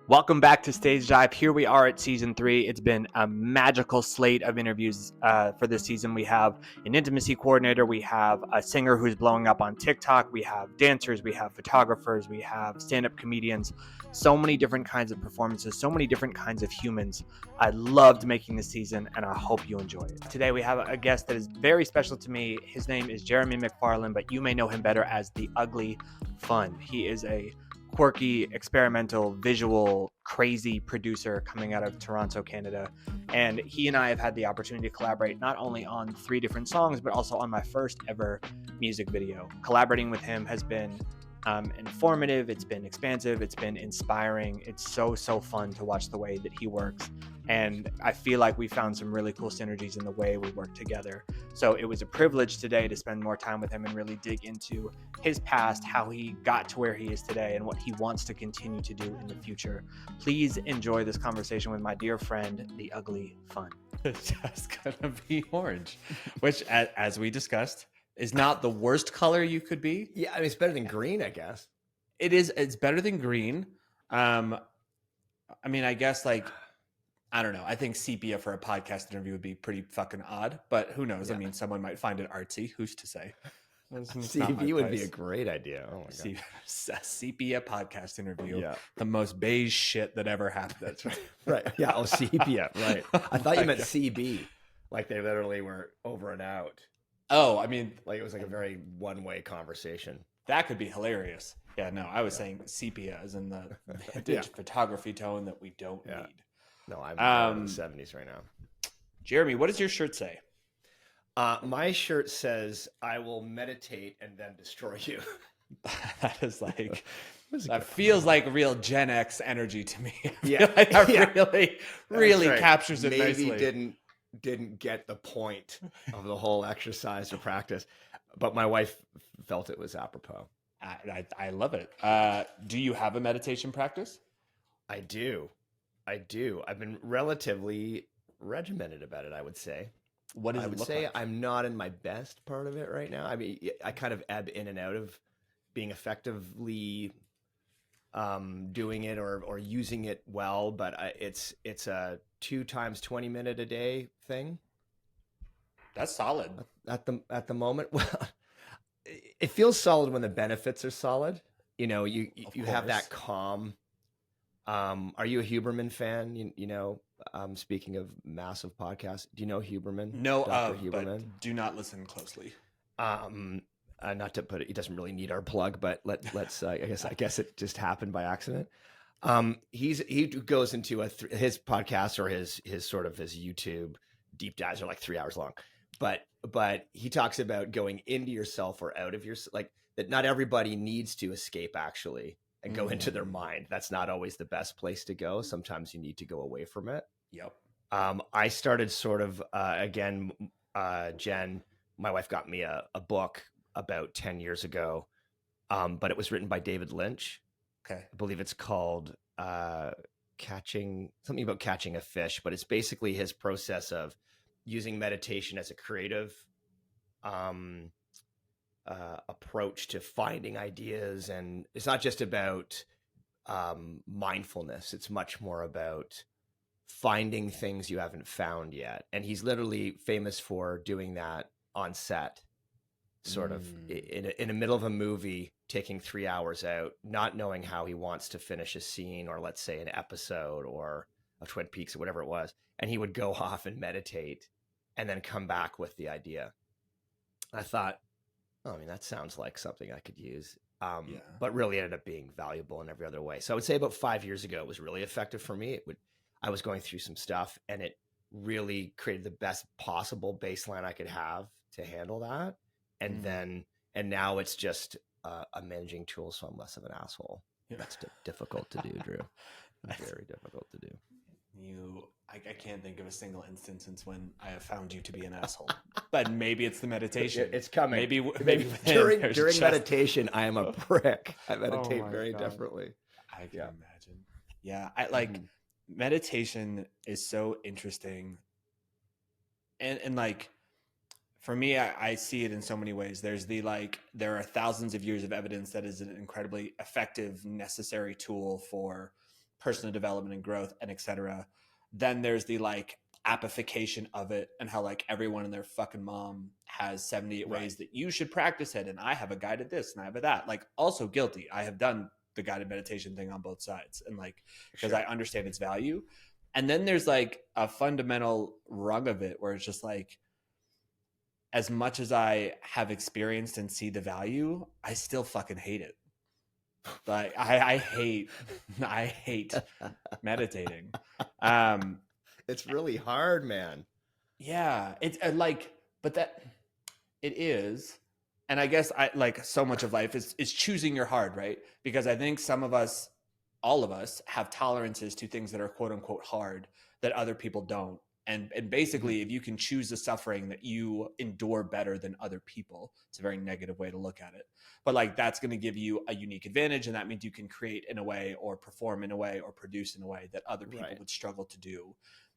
Welcome back to Stage Dive. Here we are at season 3. It's been a magical slate of interviews for this season. We have an intimacy coordinator. We have a singer who's blowing up on TikTok. We have dancers. We have photographers. We have stand-up comedians. So many different kinds of performances. So many different kinds of humans. I loved making this season, and I hope you enjoy it. Today we have a guest that is very special to me. His name is Jeremy McFarland, but you may know him better as the Ugly Fun. He is a quirky, experimental, visual, crazy producer coming out of Toronto, Canada. And he and I have had the opportunity to collaborate not only on 3 different songs, but also on my first ever music video. Collaborating with him has been informative, it's been expansive, it's been inspiring. It's so fun to watch the way that he works. And I feel like we found some really cool synergies in the way we work together. So it was a privilege today to spend more time with him and really dig into his past, how he got to where he is today, and what he wants to continue to do in the future. Please enjoy this conversation with my dear friend, the Ugly Fun. It's just gonna be orange, which, as we discussed, is not the worst color you could be. Yeah, I mean, it's better than green, I guess. It is. It's better than green. I mean, I guess, like, I don't know. I think sepia for a podcast interview would be pretty fucking odd, but who knows? Yeah. I mean, someone might find it artsy. Who's to say? CV would be a great idea. Oh my god, a sepia podcast interview. Yeah. The most beige shit that ever happened. That's right. Right. Yeah. Oh, sepia. Right. I thought you meant CB, like they literally were over and out. Oh, I mean, like it was like a very one-way conversation. That could be hilarious. Yeah. No, I was saying sepia as in the vintage photography tone that we don't need. No, I'm in the 70s right now. Jeremy, what does your shirt say? My shirt says, "I will meditate and then destroy you." That is like, that feels like real Gen X energy to me. Yeah, like that really right. Captures it maybe nicely. Didn't get the point of the whole exercise or practice, but my wife felt it was apropos. I love it. Do you have a meditation practice? I do. I've been relatively regimented about it, I would say. What does I it would look say like? I'm not in my best part of it right now. I mean, I kind of ebb in and out of being effectively doing it or using it well, but it's a 2 times 20 minute a day thing. That's solid. At the moment. Well, it feels solid when the benefits are solid. You know, you have that calm. Are you a Huberman fan? You know, speaking of massive podcasts, do you know Huberman? No, Dr. Huberman? But do not listen closely. Not to put it, he doesn't really need our plug, but let's. I guess it just happened by accident. He goes into his podcast or his sort of his YouTube deep dives are like 3 hours long, but he talks about going into yourself or out of your, like, that not everybody needs to escape actually and go into their mind. That's not always the best place to go. Sometimes you need to go away from it. Yep. I started sort of again, Jen, my wife got me a book about 10 years ago, but it was written by David Lynch. Okay. I believe it's called catching a fish, but it's basically his process of using meditation as a creative approach to finding ideas. And it's not just about mindfulness. It's much more about finding things you haven't found yet. And he's literally famous for doing that on set, sort of in the middle of a movie, taking 3 hours out, not knowing how he wants to finish a scene or, let's say, an episode or a Twin Peaks or whatever it was. And he would go off and meditate and then come back with the idea. I thought, oh, I mean, that sounds like something I could use. But really ended up being valuable in every other way. So I would say about 5 years ago, it was really effective for me. I was going through some stuff and it really created the best possible baseline I could have to handle that. And now it's just a managing tool. So I'm less of an asshole. Yeah. That's difficult to do, Drew. Very difficult to do. I can't think of a single instance since when I have found you to be an asshole, but maybe it's the meditation. It's coming. Maybe during meditation, I am a prick. I meditate very differently. I can imagine. Yeah. Meditation is so interesting. And like, for me, I see it in so many ways. There are thousands of years of evidence that is an incredibly effective, necessary tool for personal development and growth and etc. Then there's the like appification of it, and how like everyone and their fucking mom has 78 ways that you should practice it, and I have a guided this and I have a that. Like, also guilty. I have done the guided meditation thing on both sides, and like, because I understand its value. And then there's like a fundamental rung of it where it's just like, as much as I have experienced and see the value, I still fucking hate it. Like I hate meditating. It's really hard, man. Yeah, it's like, but that it is. And I guess I like, so much of life is choosing your hard, right? Because I think some of us, all of us, have tolerances to things that are quote unquote hard that other people don't. And basically, if you can choose the suffering that you endure better than other people, it's a very negative way to look at it. But like, that's going to give you a unique advantage. And that means you can create in a way, or perform in a way, or produce in a way that other people would struggle to do.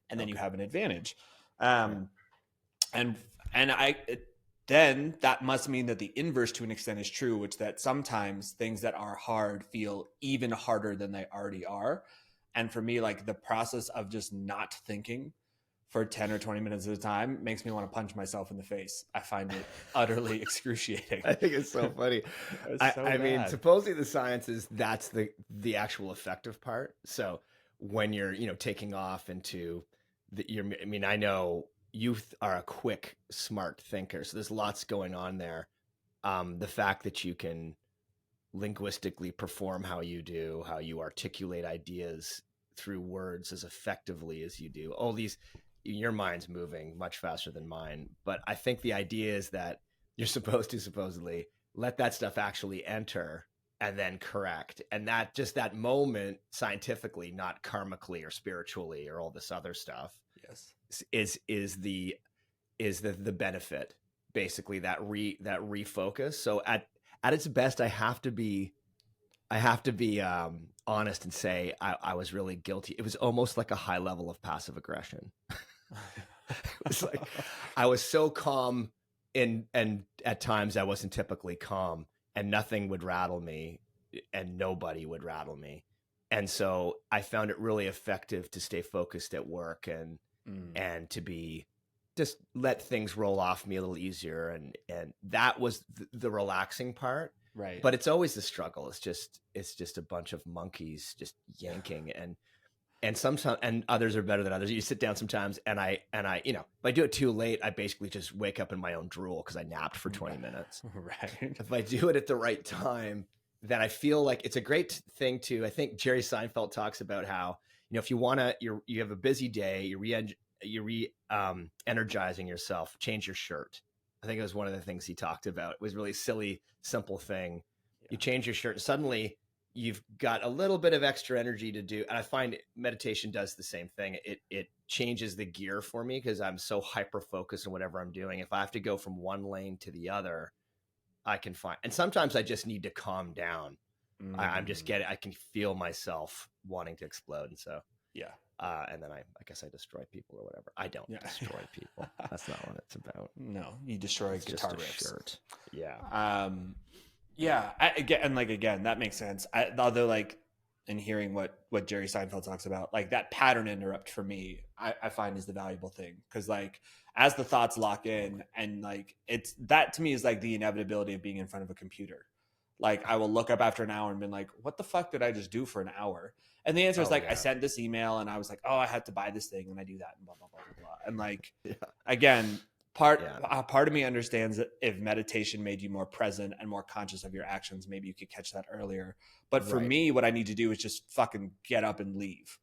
And then you have an advantage. And then that must mean that the inverse to an extent is true, which that sometimes things that are hard feel even harder than they already are. And for me, like, the process of just not thinking for 10 or 20 minutes at a time makes me want to punch myself in the face. I find it utterly excruciating. I think it's so funny. I mean, supposedly the science is that's the actual effective part. So when you're, taking off into I know youth are a quick, smart thinker. So there's lots going on there. The fact that you can linguistically perform how you do, how you articulate ideas through words as effectively as you do. All these, your mind's moving much faster than mine. But I think the idea is that you're supposed to supposedly let that stuff actually enter and then correct. And that just that moment, scientifically, not karmically or spiritually or all this other stuff, is the benefit, basically, that refocus. So at its best, I have to be honest and say I was really guilty. It was almost like a high level of passive aggression. It was like I was so calm, and at times I wasn't typically calm, and nothing would rattle me, and nobody would rattle me. And so I found it really effective to stay focused at work and to be just let things roll off me a little easier. And that was the relaxing part. Right. But it's always the struggle. It's just a bunch of monkeys just yanking, and sometimes, and others are better than others. You sit down sometimes, and I if I do it too late, I basically just wake up in my own drool because I napped for 20 minutes. Right. If I do it at the right time, then I feel like it's a great thing to. I think Jerry Seinfeld talks about how, if you you have a busy day, you're energizing yourself, change your shirt. I think it was one of the things he talked about. It was a really silly, simple thing. Yeah. You change your shirt, and suddenly you've got a little bit of extra energy to do. And I find meditation does the same thing. It changes the gear for me because I'm so hyper-focused on whatever I'm doing. If I have to go from one lane to the other, I can find. And sometimes I just need to calm down. I can feel myself wanting to explode. And so, and then I guess I destroy people or whatever. I don't destroy people. That's not what it's about. No, you destroy guitar riffs. Shirt. Yeah. Again, that makes sense. Although, like, in hearing what Jerry Seinfeld talks about, like, that pattern interrupt for me, I find is the valuable thing. Because, like, as the thoughts lock in, and like, it's that to me is like the inevitability of being in front of a computer. Like, I will look up after an hour and be like, what the fuck did I just do for an hour? And the answer is I sent this email and I was like, oh, I had to buy this thing and I do that and blah, blah, blah, blah, blah. And like, again, part of me understands that if meditation made you more present and more conscious of your actions, maybe you could catch that earlier. But for me, what I need to do is just fucking get up and leave.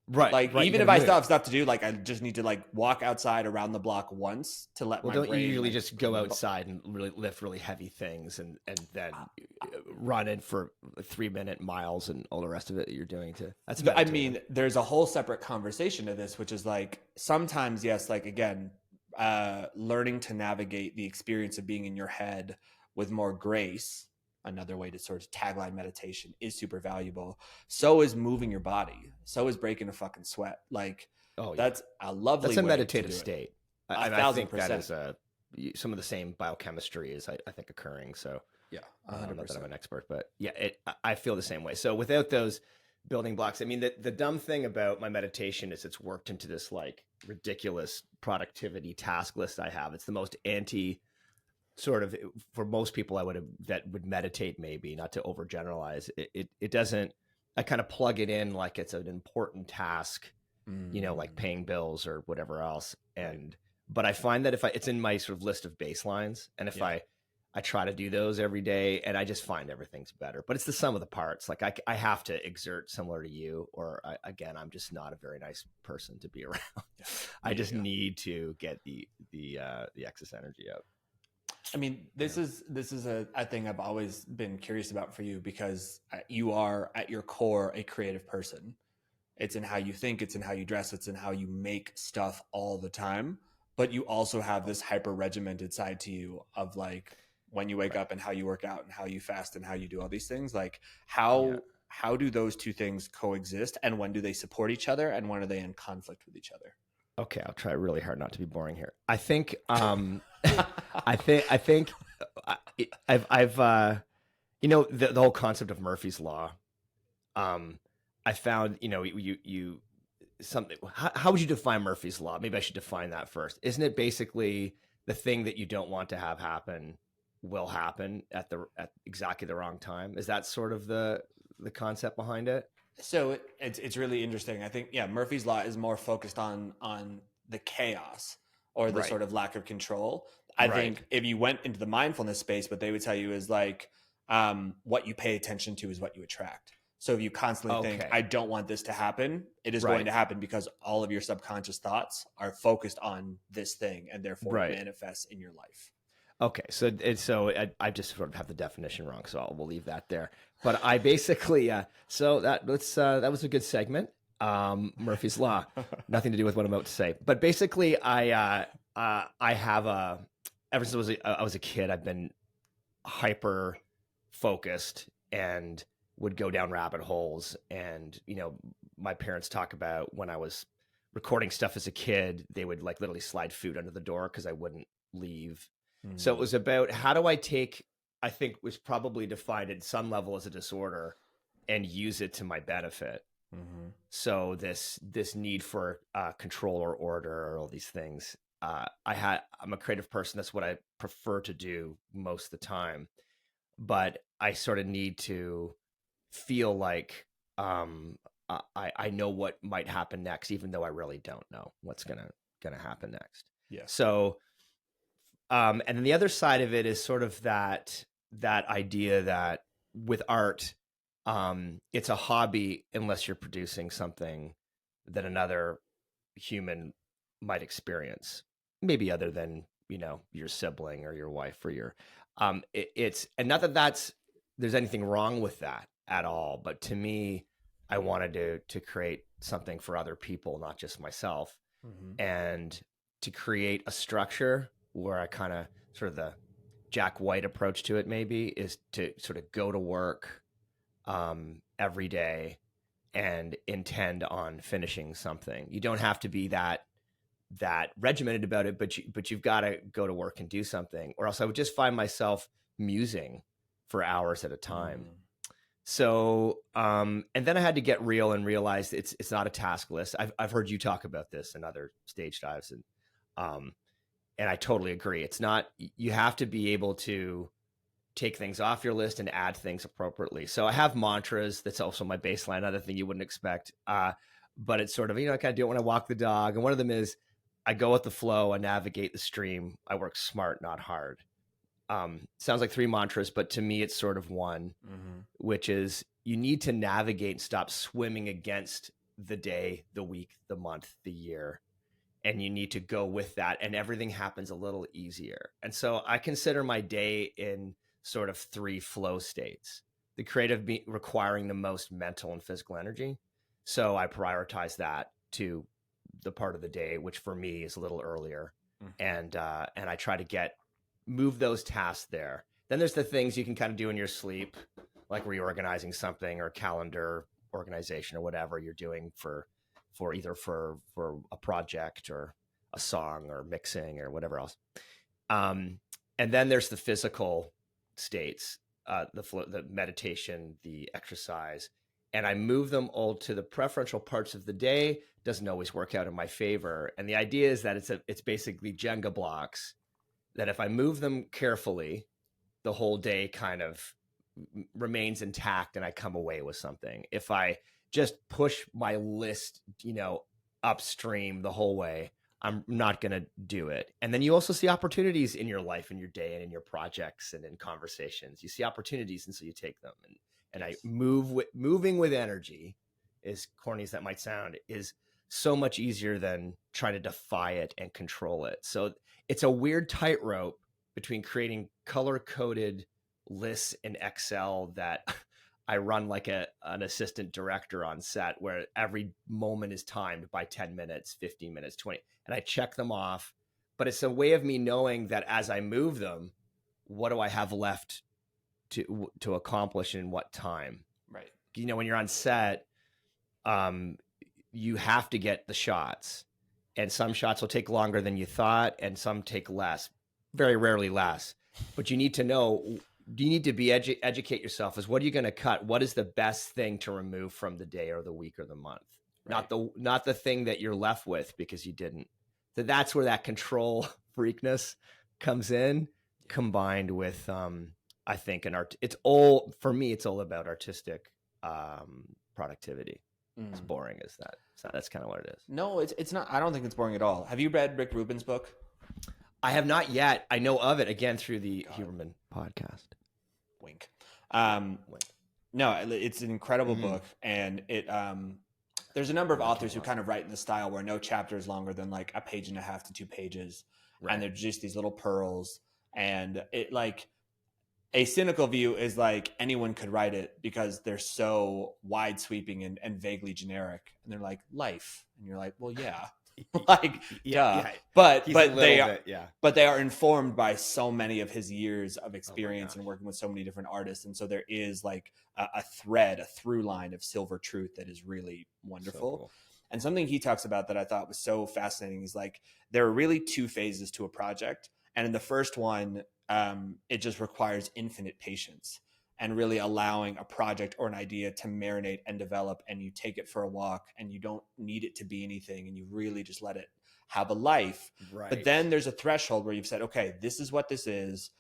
Right. Like, even if I still have stuff to do, like, I just need to like walk outside around the block once to let my brain. Don't you usually just go outside and really lift really heavy things and then run in for 3-minute miles and all the rest of it that you're doing that's meditative. I mean, there's a whole separate conversation to this, which is like, sometimes, yes, like, again, learning to navigate the experience of being in your head with more grace, another way to sort of tagline meditation, is super valuable. So is moving your body. So is breaking a fucking sweat. Like, that's a lovely That's a way meditative to do state. It. I think that is some of the same biochemistry is, I think, occurring. So yeah, 100%. Not that I'm an expert, but yeah, I feel the same way. So without those building blocks. I mean, the dumb thing about my meditation is it's worked into this like ridiculous productivity task list I have. It's the most anti sort of, for most people that would meditate, maybe, not to overgeneralize. It doesn't, I kind of plug it in like it's an important task, like paying bills or whatever else. But I find that it's in my sort of list of baselines, and if I try to do those every day, and I just find everything's better. But it's the sum of the parts. Like I have to exert similar to you, or again, I'm just not a very nice person to be around. I just need to get the excess energy out. I mean, this is a thing I've always been curious about for you, because you are at your core a creative person. It's in how you think, it's in how you dress, it's in how you make stuff all the time. But you also have this hyper regimented side to you of like when you wake up and how you work out and how you fast and how you do all these things. Like how do those two things coexist, and when do they support each other, and when are they in conflict with each other? Okay, I'll try really hard not to be boring here. I think I think I've the whole concept of Murphy's Law. I found, you something. How would you define Murphy's Law? Maybe I should define that first. Isn't it basically the thing that you don't want to have happen will happen at exactly the wrong time? Is that sort of the concept behind it? So it's really interesting. I think, Murphy's Law is more focused on the chaos or the sort of lack of control. I think if you went into the mindfulness space, what they would tell you is like, what you pay attention to is what you attract. So if you constantly think, I don't want this to happen, it is going to happen, because all of your subconscious thoughts are focused on this thing, and therefore it manifests in your life. Okay, so I just sort of have the definition wrong, so we'll leave that there. But I basically, so that was a good segment. Murphy's Law, nothing to do with what I'm about to say. But basically, I have ever since I was a kid, I've been hyper focused and would go down rabbit holes. And my parents talk about when I was recording stuff as a kid, they would like literally slide food under the door because I wouldn't leave. So it was about how do I take, I think was probably defined at some level as a disorder, and use it to my benefit. So this need for control or order or all these things. I'm a creative person. That's what I prefer to do most of the time. But I sort of need to feel like I know what might happen next, even though I really don't know what's gonna happen next. Yeah. So and then the other side of it is sort of that idea that with art, it's a hobby unless you're producing something that another human might experience, maybe other than your sibling or your wife or your it's, and not that there's anything wrong with that at all, but to me, I wanted to create something for other people, not just myself, and to create a structure where I kind of sort of the Jack White approach to it maybe is to sort of go to work every day and intend on finishing something. You don't have to be that regimented about it, but you've got to go to work and do something, or else I would just find myself musing for hours at a time. So and then I had to get real and realize it's not a task list. I've heard you talk about this in other stage dives, and I totally agree. It's not, you have to be able to take things off your list and add things appropriately. So I have mantras. That's also my baseline, another thing you wouldn't expect. But it's sort of, I kind of do it when I walk the dog. And one of them is I go with the flow, I navigate the stream. I work smart, not hard. Sounds like 3 mantras, but to me, it's sort of one, which is you need to navigate and stop swimming against the day, the week, the month, the year. And you need to go with that, and everything happens a little easier. And so I consider my day in sort of 3 flow states, the creative requiring the most mental and physical energy. So I prioritize that to the part of the day, which for me is a little earlier. And I try to move those tasks there. Then there's the things you can kind of do in your sleep, like reorganizing something or calendar organization or whatever you're doing for either for a project or a song or mixing or whatever else. And then there's the physical states, the meditation, the exercise. and I move them all to the preferential parts of the day. Doesn't always work out in my favor. And the idea is that it's basically Jenga blocks that if I move them carefully, the whole day kind of remains intact and I come away with something. If I just push my list, upstream the whole way, I'm not going to do it. And then you also see opportunities in your life, in your day, and in your projects and in conversations. You see opportunities, and so you take them. And I moving with energy, as corny as that might sound, is so much easier than trying to defy it and control it. So it's a weird tightrope between creating color-coded lists in Excel that I run like an assistant director on set, where every moment is timed by 10 minutes, 15 minutes, 20, and I check them off. But it's a way of me knowing that as I move them, what do I have left to accomplish in what time? Right. When you're on set, you have to get the shots, and some shots will take longer than you thought, and some take less, very rarely less. But you need to know. You need to be educate yourself as what are you going to cut? What is the best thing to remove from the day or the week or the month? Right. Not the thing that you're left with because you didn't. So that's where that control freakness comes in, combined with I think for me it's all about artistic productivity. As boring as that. So that's kind of what it is. No, it's not. I don't think it's boring at all. Have you read Rick Rubin's book? I have not yet. I know of it again through the Huberman podcast. Wink. No, it's an incredible book, and there's a number of authors who kind of write in the style where no chapter is longer than like a page and a half to 2 pages, and they're just these little pearls. And it like a cynical view is like anyone could write it because they're so wide sweeping and vaguely generic, and they're like life, and you're like, well, yeah. Like yeah. But they are informed by so many of his years of experience and working with so many different artists, and so there is like a through line of silver truth that is really wonderful. So cool. And something he talks about that I thought was so fascinating is like there are really 2 phases to a project, and in the first one it just requires infinite patience and really allowing a project or an idea to marinate and develop, and you take it for a walk and you don't need it to be anything, and you really just let it have a life. Right. But then there's a threshold where you've said, okay, this is what this is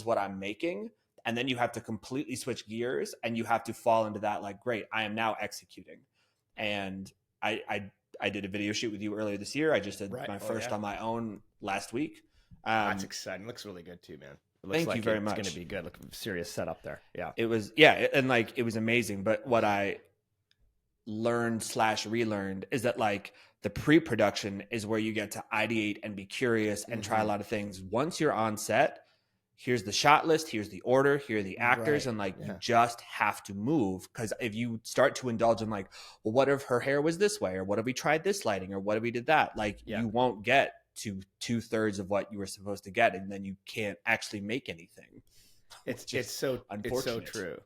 what I'm making. And then you have to completely switch gears and you have to fall into that, like, great, I am now executing. And I did a video shoot with you earlier this year. I just did my first on my own last week. That's exciting. Looks really good too, man. Thank you very much. It's going to be good. Look, serious setup there. Yeah. It was, and like it was amazing. But what I learned / relearned is that like the pre-production is where you get to ideate and be curious and try a lot of things. Once you're on set, here's the shot list, here's the order, here are the actors, and like you just have to move. Because if you start to indulge in like, well, what if her hair was this way, or what if we tried this lighting, or what if we did that, like you won't get to 2/3 of what you were supposed to get, and then you can't actually make anything. It's so true.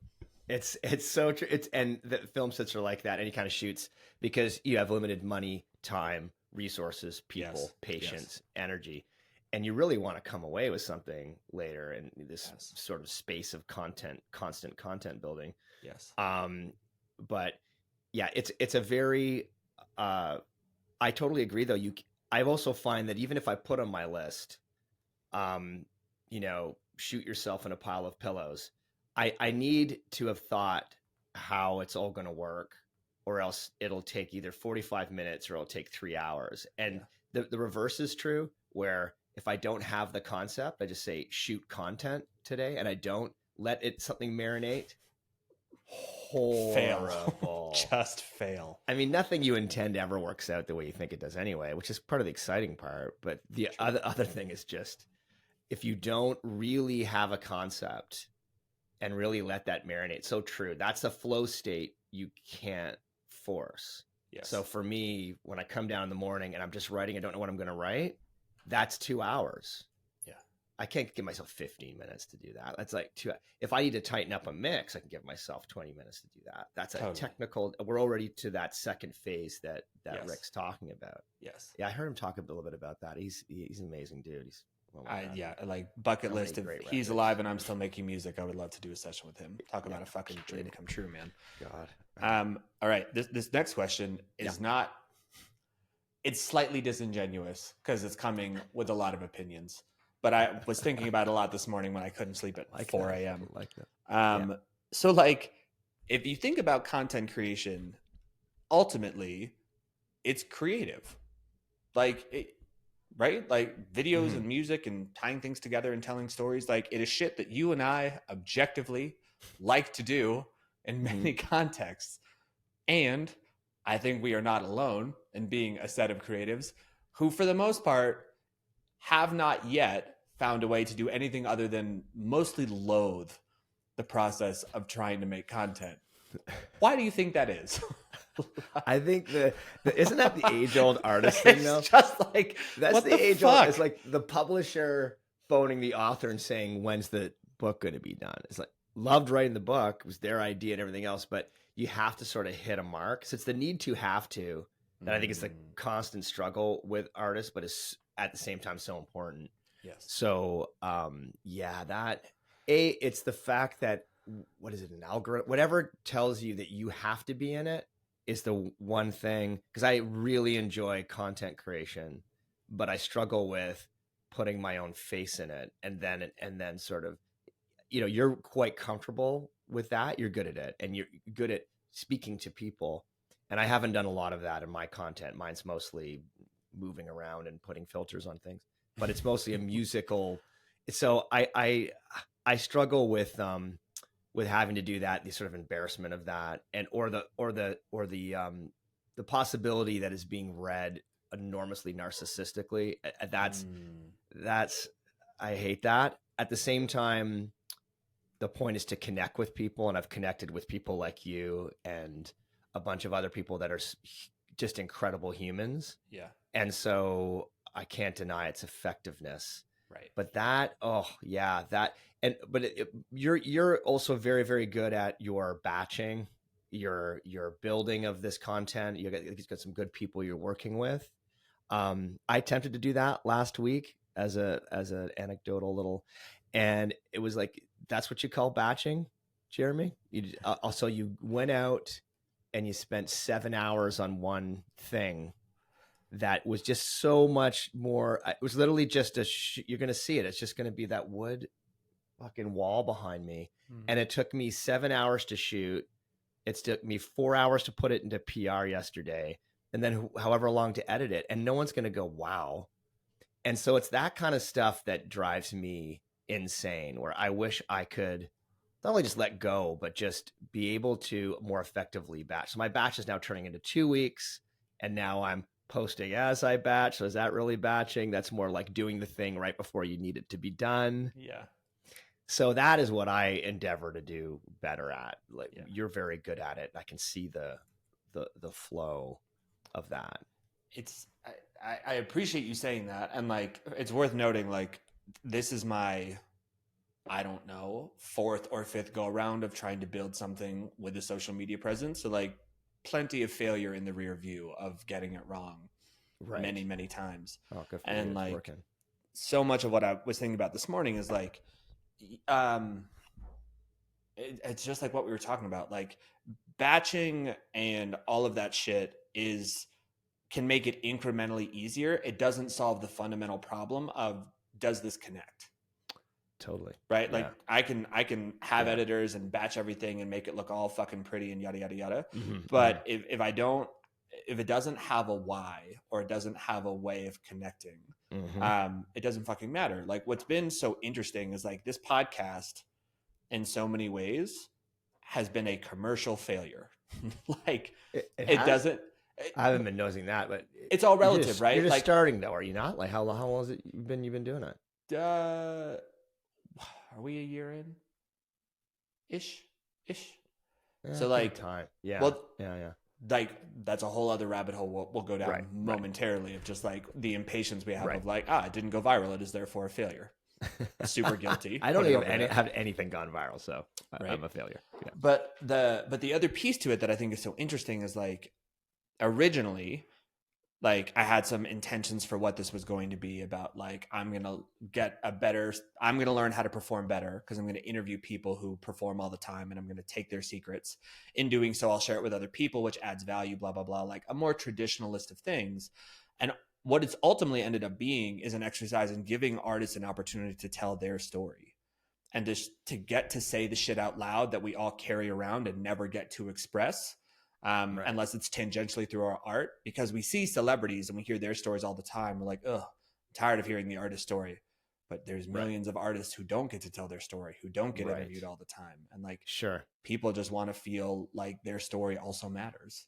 It's so true. And the film sets are like that, and he kind of shoots because you have limited money, time, resources, people, patience, energy, and you really want to come away with something later in this sort of space of content, constant content building. Yes. But yeah, it's a very. I totally agree, though. I also find that even if I put on my list, shoot yourself in a pile of pillows, I need to have thought how it's all going to work, or else it'll take either 45 minutes or it'll take 3 hours. And the reverse is true, where if I don't have the concept, I just say shoot content today, and I don't let something marinate. Horrible. Just fail. I mean, nothing you intend ever works out the way you think it does anyway, which is part of the exciting part. But the other thing is just, if you don't really have a concept and really let that marinate, so true. That's a flow state you can't force. Yes. So for me, when I come down in the morning and I'm just writing, I don't know what I'm going to write, that's 2 hours. I can't give myself 15 minutes to do that. That's like 2. If I need to tighten up a mix, I can give myself 20 minutes to do that. That's a technical. We're already to that second phase that Rick's talking about. Yes. Yeah, I heard him talk a little bit about that. He's an amazing dude. He's like bucket list. If he's alive and I'm still making music, I would love to do a session with him. Talk about a fucking dream come true, man. God. All right. This next question is not. It's slightly disingenuous because it's coming with a lot of opinions. But I was thinking about it a lot this morning when I couldn't sleep at 4 a.m. Like that. So, like, if you think about content creation, ultimately, it's creative. Like, right? Like videos and music and tying things together and telling stories. Like, it is shit that you and I objectively like to do in many contexts. And I think we are not alone in being a set of creatives who, for the most part, have not yet found a way to do anything other than mostly loathe the process of trying to make content. Why do you think that is? I think isn't that the age-old artist thing though? It's just like, that's what the age-old. fuck? It's like the publisher phoning the author and saying, "When's the book going to be done?" It's like, loved writing the book, it was their idea and everything else, but you have to sort of hit a mark. So it's the need to have to that I think it's the constant struggle with artists, but it's at the same time so important. Yes. So it's the fact that, what is it, an algorithm, whatever tells you that you have to be in it is the one thing, because I really enjoy content creation, but I struggle with putting my own face in it. And then sort of, you're quite comfortable with that. You're good at it, and you're good at speaking to people. And I haven't done a lot of that in my content. Mine's mostly moving around and putting filters on things, but it's mostly a musical. So I struggle with having to do that, the sort of embarrassment of that, and or the possibility that is being read enormously narcissistically. That's I hate that. At the same time, the point is to connect with people, and I've connected with people like you and a bunch of other people that are just incredible humans. Yeah. And so I can't deny its effectiveness. Right. But you're also very, very good at your batching, your building of this content. You've got some good people you're working with. I attempted to do that last week as an anecdotal little, and it was like, that's what you call batching, Jeremy? Also, you went out and you spent 7 hours on one thing that was just so much more. It was literally just you're going to see it. It's just going to be that wood fucking wall behind me. And it took me 7 hours to shoot. It took me 4 hours to put it into PR yesterday, and then however long to edit it. And no one's going to go, wow. And so it's that kind of stuff that drives me insane, where I wish I could not only just let go, but just be able to more effectively batch. So my batch is now turning into 2 weeks, and now I'm posting as I batch. So is that really batching? That's more like doing the thing right before you need it to be done. Yeah. So that is what I endeavor to do better at. Like, you're very good at it. I can see the flow of that. I appreciate you saying that. And like, it's worth noting, like, this is my, I don't know, 4th or 5th go around of trying to build something with a social media presence. So like, plenty of failure in the rear view of getting it wrong many, many times. Oh, good for and you. Like, working. So much of what I was thinking about this morning is like, it's just like what we were talking about. Like, batching and all of that shit can make it incrementally easier. It doesn't solve the fundamental problem of, does this connect? Totally. Right. Like, I can have editors and batch everything and make it look all fucking pretty and yada, yada, yada. But if it doesn't have a why, or it doesn't have a way of connecting, it doesn't fucking matter. Like, what's been so interesting is like, this podcast in so many ways has been a commercial failure. Like, it doesn't, I haven't been noticing that, but it's all relative, right? You're just like, starting though, are you not? Like, how long has you've been doing it? Are we a year in? Ish. Yeah, So like, time. Yeah. Well, yeah. Like, that's a whole other rabbit hole we'll go down momentarily, of just like the impatience we have of like, it didn't go viral, it is therefore a failure. Super guilty. I don't even have anything gone viral, so I'm a failure. Yeah. But the other piece to it that I think is so interesting is like, originally, like I had some intentions for what this was going to be about. Like, I'm going to learn how to perform better because I'm going to interview people who perform all the time, and I'm going to take their secrets. In doing so, I'll share it with other people, which adds value, blah, blah, blah, like a more traditional list of things. And what it's ultimately ended up being is an exercise in giving artists an opportunity to tell their story and just to get to say the shit out loud that we all carry around and never get to express. Unless it's tangentially through our art, because we see celebrities and we hear their stories all the time. We're like, ugh, I'm tired of hearing the artist story. But there's millions of artists who don't get to tell their story, who don't get interviewed all the time. And like, people just want to feel like their story also matters.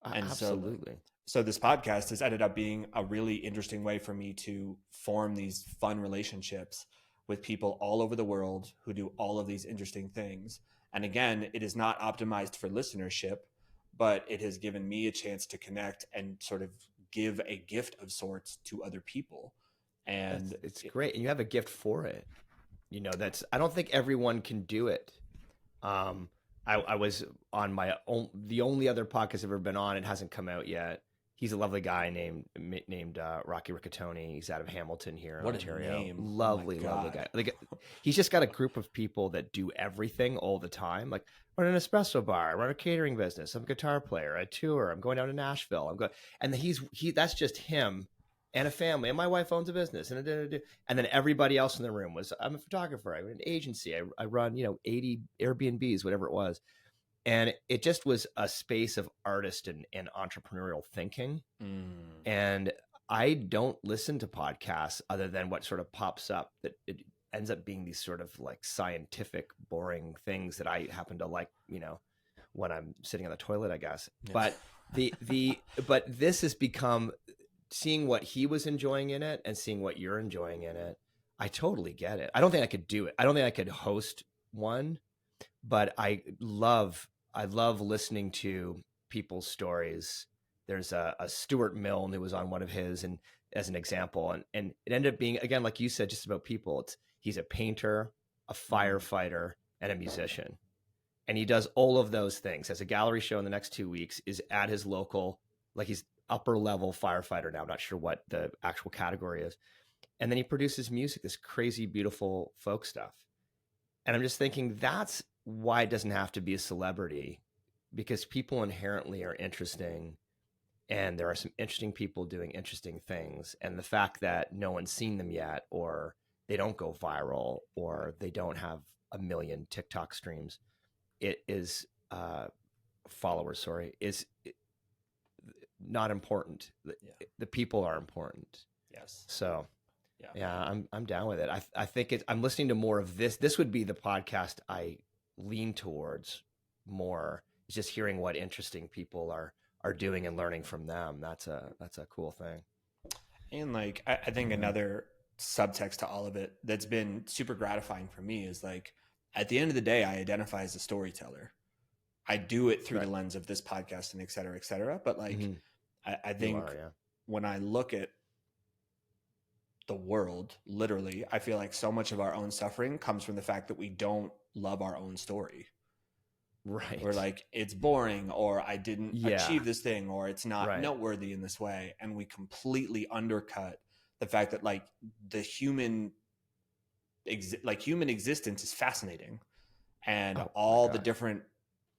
And absolutely. So this podcast has ended up being a really interesting way for me to form these fun relationships with people all over the world who do all of these interesting things. And again, it is not optimized for listenership, but it has given me a chance to connect and sort of give a gift of sorts to other people. And it's great. And you have a gift for it. You know, I don't think everyone can do it. I was on the only other podcast I've ever been on. It hasn't come out yet. He's a lovely guy named Rocky Riccatoni. He's out of Hamilton here in Ontario. Name. Lovely guy. Like, he's just got a group of people that do everything all the time. Like, I run an espresso bar, I run a catering business, I'm a guitar player, I tour, I'm going down to Nashville, and that's just him and a family, and my wife owns a business, and then everybody else in the room I'm a photographer, I run an agency, I run 80 Airbnbs, whatever it was. And it just was a space of artist and entrepreneurial thinking. And I don't listen to podcasts other than what sort of pops up, that it ends up being these sort of like scientific, boring things that I happen to like, when I'm sitting on the toilet, I guess. Yeah. But but this has become, seeing what he was enjoying in it and seeing what you're enjoying in it. I totally get it. I don't think I could do it. I don't think I could host one, but I love listening to people's stories. There's a Stuart Milne who was on one of his, and as an example, and it ended up being, again, like you said, just about people. He's a painter, a firefighter, and a musician. And he does all of those things. Has a gallery show in the next 2 weeks, is at his local, like, he's upper level firefighter now. I'm not sure what the actual category is. And then he produces music, this crazy, beautiful folk stuff. And I'm just thinking, that's why it doesn't have to be a celebrity, because people inherently are interesting, and there are some interesting people doing interesting things. And the fact that no one's seen them yet, or they don't go viral, or they don't have a million TikTok streams, is not important. The people are important. Yes. So yeah, I'm down with it. I think I'm listening to more of this. This would be the podcast I lean towards more, is just hearing what interesting people are doing and learning from them. That's a cool thing. And like, I think another subtext to all of it that's been super gratifying for me is, like, at the end of the day, I identify as a storyteller. I do it through the lens of this podcast and et cetera, but like, I think when I look at the world, literally, I feel like so much of our own suffering comes from the fact that we don't love our own story. Right. Or like, it's boring, or I didn't achieve this thing, or it's not noteworthy in this way. And we completely undercut the fact that, like, the human existence is fascinating, and all the different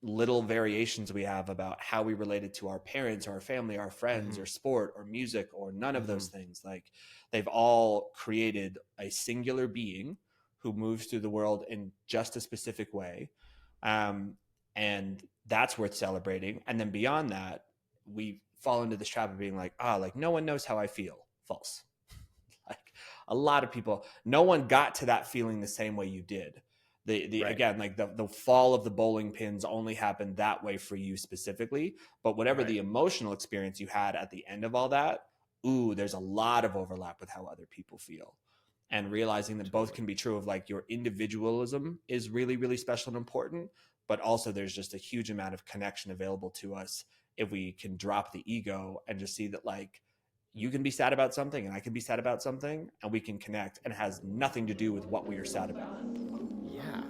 little variations we have about how we related to our parents or our family, our friends, or sport or music, or none of those things. Like, they've all created a singular being who moves through the world in just a specific way. And that's worth celebrating. And then beyond that, we fall into this trap of being like, like, no one knows how I feel. False. Like, a lot of people, no one got to that feeling the same way you did. Again, like, the fall of the bowling pins only happened that way for you specifically. But whatever the emotional experience you had at the end of all that, there's a lot of overlap with how other people feel. And realizing that both can be true of, like, your individualism is really, really special and important, but also there's just a huge amount of connection available to us if we can drop the ego and just see that, like, you can be sad about something and I can be sad about something, and we can connect, and it has nothing to do with what we are sad about. Yeah.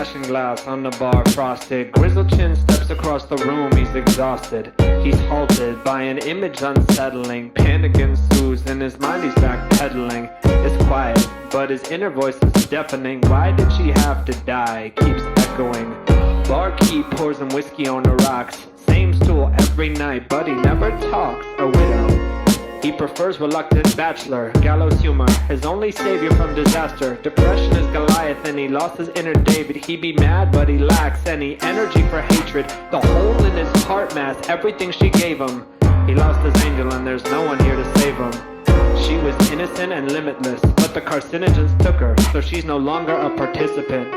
smashing glass on the bar frosted. Grizzled chin steps across the room, he's exhausted. He's halted by an image unsettling. Panic ensues, in his mind he's backpedaling. It's quiet, but his inner voice is deafening. Why did she have to die? Keeps echoing. Barkeep pours him whiskey on the rocks. Same stool every night, but he never talks. A widow. He prefers reluctant bachelor. Gallows humor, his only savior from disaster. Depression is Goliath and he lost his inner David. He be mad but he lacks any energy for hatred. The hole in his heart mass everything she gave him. He lost his angel and there's no one here to save him. She was innocent and limitless, but the carcinogens took her, so she's no longer a participant.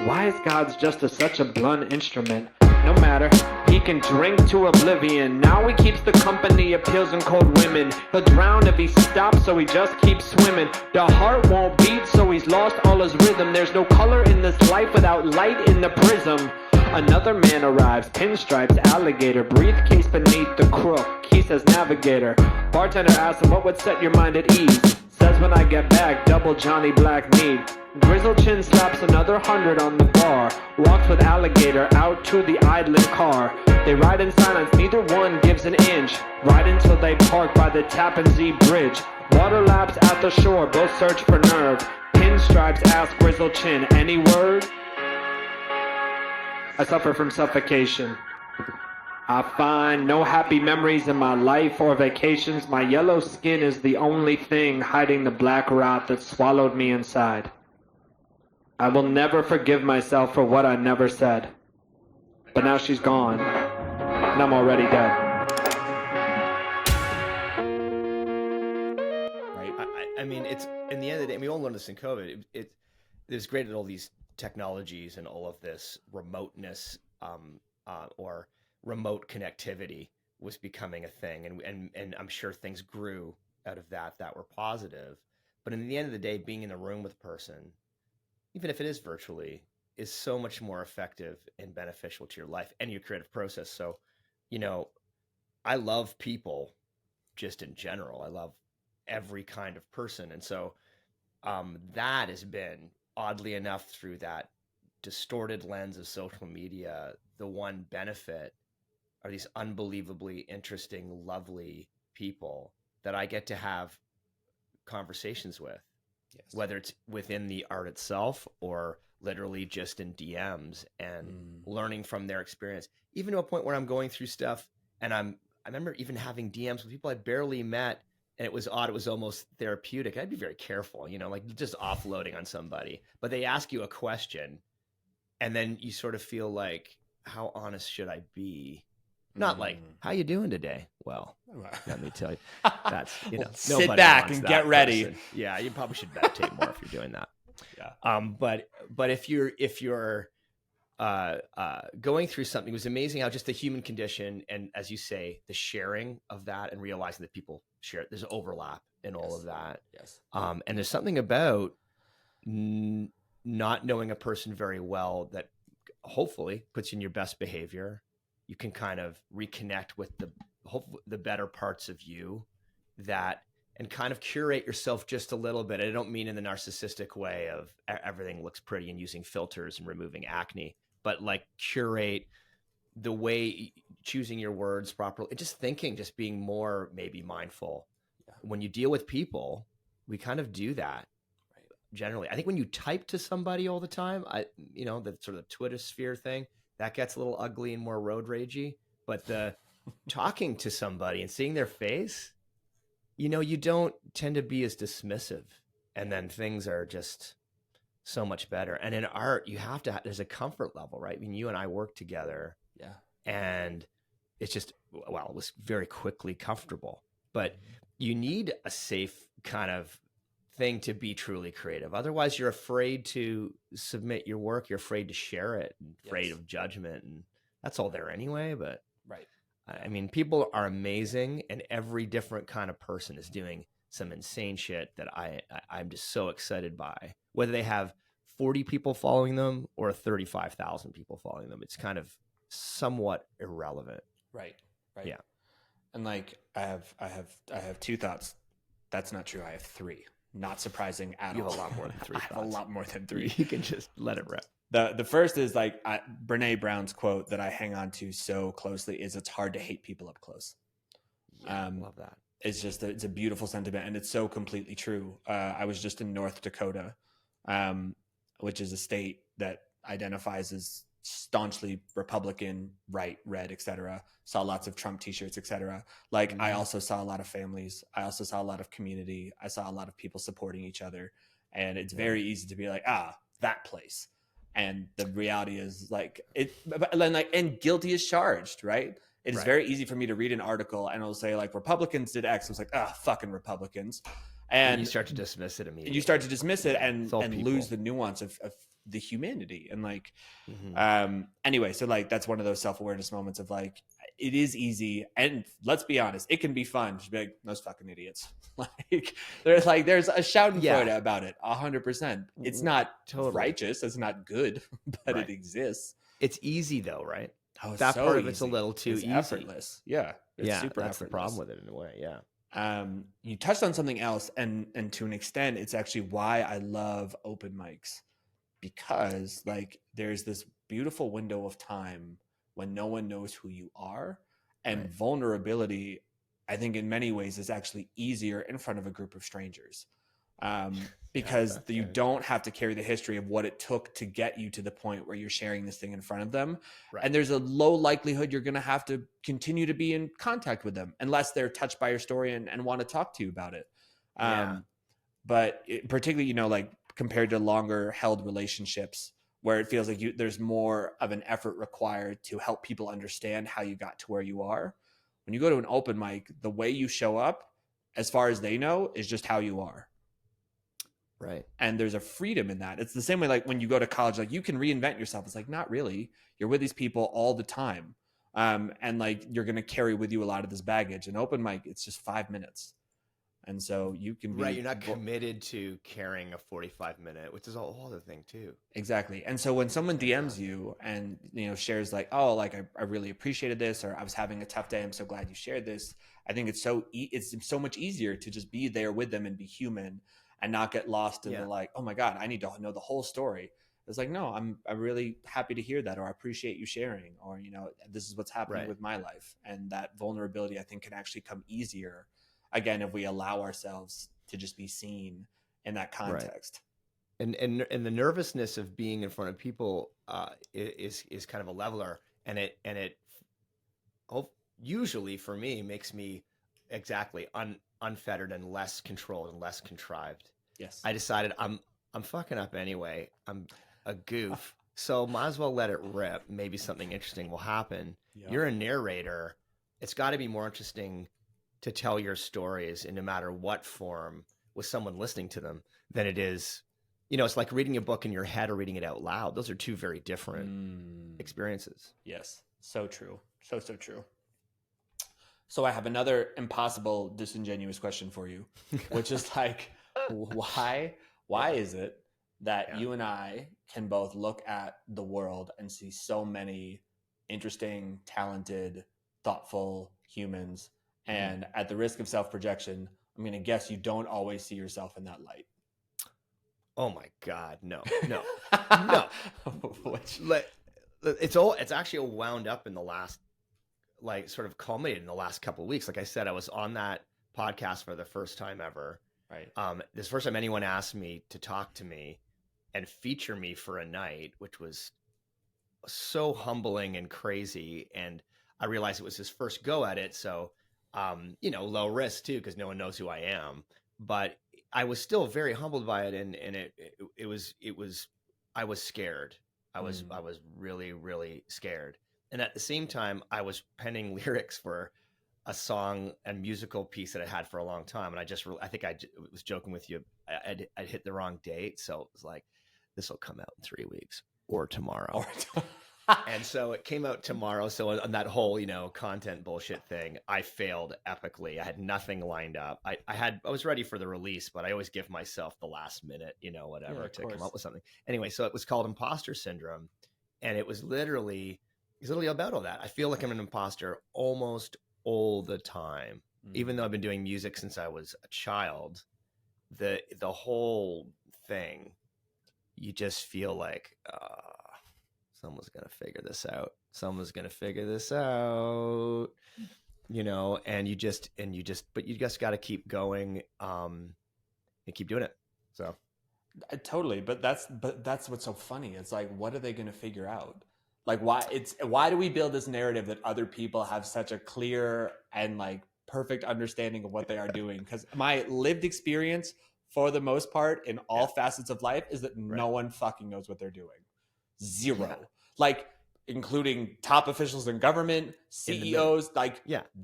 Why is God's justice such a blunt instrument? No matter, he can drink to oblivion. Now he keeps the company of pills and cold women. He'll drown if he stops, so he just keeps swimming. The heart won't beat, so he's lost all his rhythm. There's no color in this life without light in the prism. Another man arrives, pinstripes, alligator, briefcase beneath the crook. He says navigator. Bartender asks him what would set your mind at ease. Says when I get back, double Johnny Black mead. Grizzled chin slaps another 100 on the bar. Walks with alligator out to the idling car. They ride in silence, neither one gives an inch. Ride until they park by the Tappan Zee Bridge. Water laps at the shore, both search for nerve. Pinstripes ask Grizzled Chin, any word? I suffer from suffocation. I find no happy memories in my life or vacations. My yellow skin is the only thing hiding the black rot that swallowed me inside. I will never forgive myself for what I never said. But now she's gone, and I'm already dead. Right. I mean, it's in the end of the day, we all learned this in COVID. It was great at all these technologies and all of this remoteness or remote connectivity was becoming a thing, and I'm sure things grew out of that were positive. But in the end of the day, being in the room with a person, even if it is virtually, is so much more effective and beneficial to your life and your creative process. So, I love people just in general. I love every kind of person. And so that has been, oddly enough, through that distorted lens of social media, the one benefit are these unbelievably interesting, lovely people that I get to have conversations with. Yes. Whether it's within the art itself or literally just in DMs and learning from their experience, even to a point where I'm going through stuff and I remember even having DMs with people I barely met, and it was odd. It was almost therapeutic. I'd be very careful, like just offloading on somebody, but they ask you a question and then you sort of feel like, how honest should I be? Not like, how you doing today? Well, let me tell you, that's, sit back and get ready. Person. Yeah. You probably should meditate more if you're doing that. Yeah. But if you're going through something, it was amazing how just the human condition, and as you say, the sharing of that and realizing that people share it, there's overlap in all of that. Yes. And there's something about not knowing a person very well that hopefully puts you in your best behavior. You can kind of reconnect with the better parts of you and kind of curate yourself just a little bit. I don't mean in the narcissistic way of everything looks pretty and using filters and removing acne, but like curate the way, choosing your words properly, just thinking, just being more maybe mindful. Yeah. When you deal with people, we kind of do that. Generally, I think when you type to somebody all the time, the sort of the Twitter sphere thing, that gets a little ugly and more road ragey. But the talking to somebody and seeing their face, you don't tend to be as dismissive, and then things are just so much better. And in art, you have to. There's a comfort level, right? I mean, you and I work together, and it's just it was very quickly comfortable. But you need a safe kind of thing to be truly creative. Otherwise, you're afraid to submit your work. You're afraid to share it, afraid of judgment. And that's all there anyway. But I mean, people are amazing, and every different kind of person is doing some insane shit that I'm just so excited by. Whether they have 40 people following them or 35,000 people following them, it's kind of somewhat irrelevant. Right. Yeah. And like, I have two thoughts. That's not true. I have three. Not surprising at all. You have a lot more than three. I have a lot more than three. You can just let it rip. The first is like Brene Brown's quote that I hang on to so closely is it's hard to hate people up close. Yeah, love that. It's just it's a beautiful sentiment, and it's so completely true. I was just in North Dakota, which is a state that identifies as staunchly Republican, right, red, etc. Saw lots of Trump t-shirts, etc. Like I also saw a lot of families. I also saw a lot of community. I saw a lot of people supporting each other, and it's very easy to be like, that place. And the reality is like and guilty is charged, right? It is very easy for me to read an article and it'll say like Republicans did X. I was like, fucking Republicans. And you start to dismiss it immediately. You start to dismiss it and lose the nuance of the humanity. And like, anyway, so like, that's one of those self-awareness moments of like, it is easy. And let's be honest, it can be fun to be like, those fucking idiots. there's a schadenfreude about it. 100%. It's not righteous. It's not good, but it exists. It's easy though, right? Oh, that so part of easy. It's a little too easy. Effortless. Yeah. It's super that's effortless. The problem with it in a way. Yeah. You touched on something else, and to an extent, it's actually why I love open mics, because like there's this beautiful window of time when no one knows who you are, and vulnerability, I think in many ways is actually easier in front of a group of strangers, because you don't have to carry the history of what it took to get you to the point where you're sharing this thing in front of them. And there's a low likelihood you're going to have to continue to be in contact with them unless they're touched by your story and want to talk to you about it. But particularly, like compared to longer held relationships where it feels like there's more of an effort required to help people understand how you got to where you are. When you go to an open mic, the way you show up, as far as they know, is just how you are. Right. And there's a freedom in that. It's the same way like when you go to college, like you can reinvent yourself. It's like, not really. You're with these people all the time. And like you're going to carry with you a lot of this baggage. An open mic, it's just 5 minutes. And so you can be you're not committed to carrying a 45-minute, which is a whole other thing too. Exactly. And so when someone DMs you and shares like, oh, like I really appreciated this, or I was having a tough day, I'm so glad you shared this. I think it's so much easier to just be there with them and be human and not get lost in the like, oh my God, I need to know the whole story. It's like, no, I'm really happy to hear that, or I appreciate you sharing, or this is what's happening with my life. And that vulnerability I think can actually come easier again if we allow ourselves to just be seen in that context. And the nervousness of being in front of people is kind of a leveler, and it usually for me makes me exactly unfettered and less controlled and less contrived. Yes. I decided I'm fucking up anyway. I'm a goof. So might as well let it rip. Maybe something interesting will happen. Yep. You're a narrator. It's got to be more interesting to tell your stories in no matter what form with someone listening to them than it is, it's like reading a book in your head or reading it out loud. Those are two very different experiences. Yes. So true. So true. So I have another impossible, disingenuous question for you, which is like, why is it that you and I can both look at the world and see so many interesting, talented, thoughtful humans, and at the risk of self-projection, I'm going to guess you don't always see yourself in that light? Oh my God, no. It's actually wound up in the last, like sort of culminated in the last couple of weeks. Like I said, I was on that podcast for the first time ever. Right. This first time anyone asked me to talk to me and feature me for a night, which was so humbling and crazy. And I realized it was his first go at it. So, low risk too, because no one knows who I am, but I was still very humbled by it. And it was, I was scared. I was really, really scared. And at the same time, I was penning lyrics for a song and musical piece that I had for a long time. And I think I was joking with you. I'd hit the wrong date. So it was like, this will come out in 3 weeks or tomorrow. And so it came out tomorrow. So on that whole, content bullshit thing, I failed epically. I had nothing lined up. I was ready for the release, but I always give myself the last minute, whatever to come up with something. Anyway, so it was called Imposter Syndrome. And it was literally about all that. I feel like I'm an imposter almost all the time, even though I've been doing music since I was a child. The whole thing, you just feel like, someone's gonna figure this out. Someone's gonna figure this out. And you just but you just got to keep going and keep doing it. So totally. But that's what's so funny. It's like, what are they going to figure out? Like, why do we build this narrative that other people have such a clear and like perfect understanding of what they are doing? Because my lived experience, for the most part, in all facets of life, is that no one fucking knows what they're doing. Zero. Yeah. Like, including top officials in government, CEOs,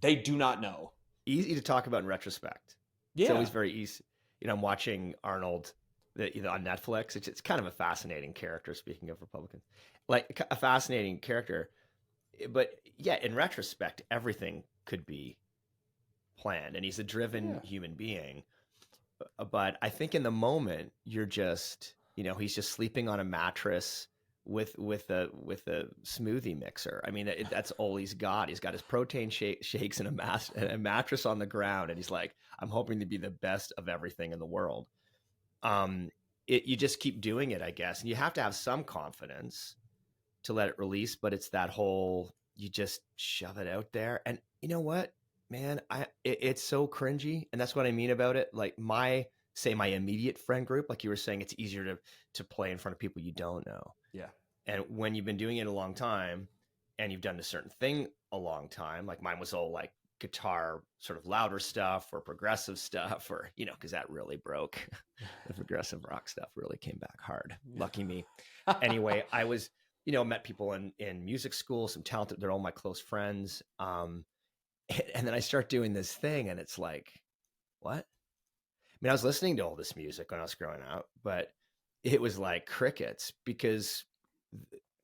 they do not know. Easy to talk about in retrospect. Yeah. It's always very easy. I'm watching Arnold on Netflix. It's kind of a fascinating character, speaking of Republicans. Like, a fascinating character. But yeah, in retrospect, everything could be planned. And he's a driven human being. But I think in the moment, you're just, he's just sleeping on a mattress with a smoothie mixer. I mean, that's all he's got. He's got his protein shakes and a mattress on the ground, and he's like, I'm hoping to be the best of everything in the world. You just keep doing it, I guess, and you have to have some confidence to let it release. But it's that whole, you just shove it out there, and you know what, man, it's so cringy, and that's what I mean about it. Like my immediate friend group, like you were saying, it's easier to play in front of people you don't know. Yeah. And when you've been doing it a long time and you've done a certain thing a long time, like mine was all like guitar, sort of louder stuff or progressive stuff, or, because that really broke. The progressive rock stuff really came back hard. Lucky me. Anyway, I was, met people in music school, some talented, they're all my close friends. And then I start doing this thing and it's like, what? I mean, I was listening to all this music when I was growing up, but it was like crickets because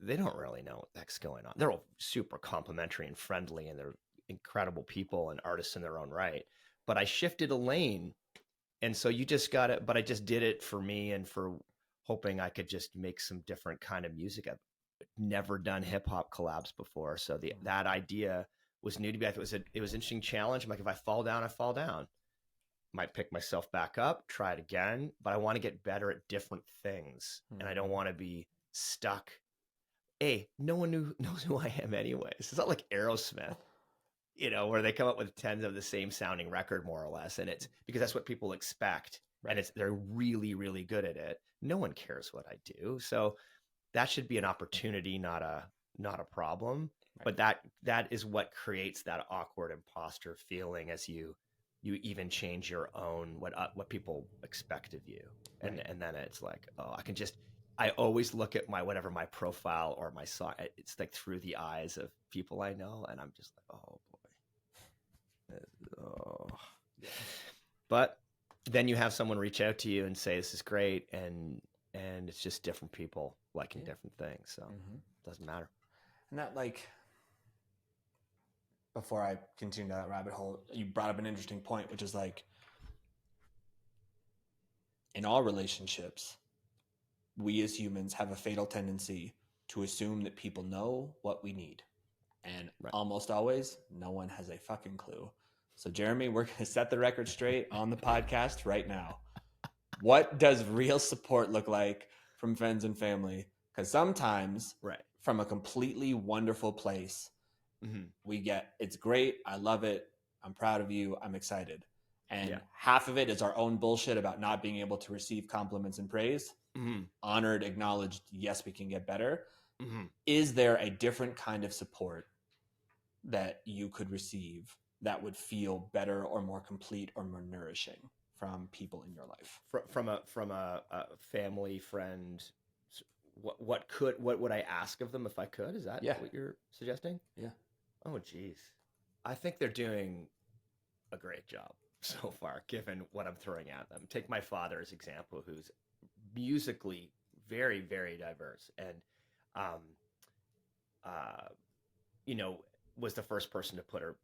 they don't really know what the heck's going on. They're all super complimentary and friendly, and they're incredible people and artists in their own right. But I shifted a lane. And so you just got it. But I just did it for me and for hoping I could just make some different kind of music. I've never done hip hop collabs before. So that idea was new to me. It was an interesting challenge. I'm like, if I fall down, I fall down. Might pick myself back up, try it again, but I want to get better at different things. And I don't want to be stuck. No one knows who I am anyways. It's not like Aerosmith, where they come up with 10 of the same sounding record, more or less. And it's because that's what people expect. Right. And they're really, really good at it. No one cares what I do. So that should be an opportunity, not a problem. Right. But that is what creates that awkward imposter feeling as you even change your own what people expect of you. And right. And then it's like, I always look at my profile or my song, it's like through the eyes of people I know, and I'm just like, oh boy. Yeah. But then you have someone reach out to you and say, this is great, and it's just different people liking different things, so it doesn't matter. And that, like, before I continue down that rabbit hole, you brought up an interesting point, which is like, in all relationships, we as humans have a fatal tendency to assume that people know what we need. And almost always, no one has a fucking clue. So, Jeremy, we're going to set the record straight on the podcast right now. What does real support look like from friends and family? Because sometimes, from a completely wonderful place, we get, it's great, I love it, I'm proud of you, I'm excited. And half of it is our own bullshit about not being able to receive compliments and praise. Honored, acknowledged, yes, we can get better. Is there a different kind of support that you could receive that would feel better or more complete or more nourishing from people in your life? From a family, friend, what would I ask of them if I could? Is that what you're suggesting? Yeah. Oh, geez. I think they're doing a great job so far, given what I'm throwing at them. Take my father as example, who's musically very, very diverse, and was the first person to put a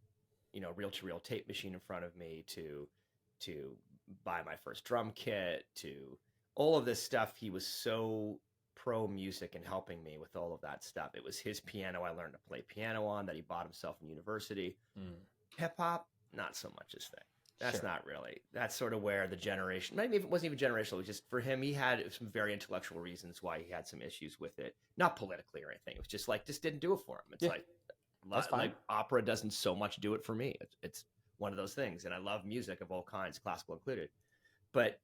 reel-to-reel tape machine in front of me, to buy my first drum kit, to all of this stuff. He was so pro music and helping me with all of that stuff. It was his piano I learned to play piano on that he bought himself in university. Hip hop, not so much his thing. That's Sure. not really. That's sort of where the generation, maybe it wasn't even generational. It was just for him, he had some very intellectual reasons why he had some issues with it. Not politically or anything. It was just like, just didn't do it for him. It's Yeah, like, that's fine. like opera doesn't so much do it for me. It's one of those things. And I love music of all kinds, classical included. But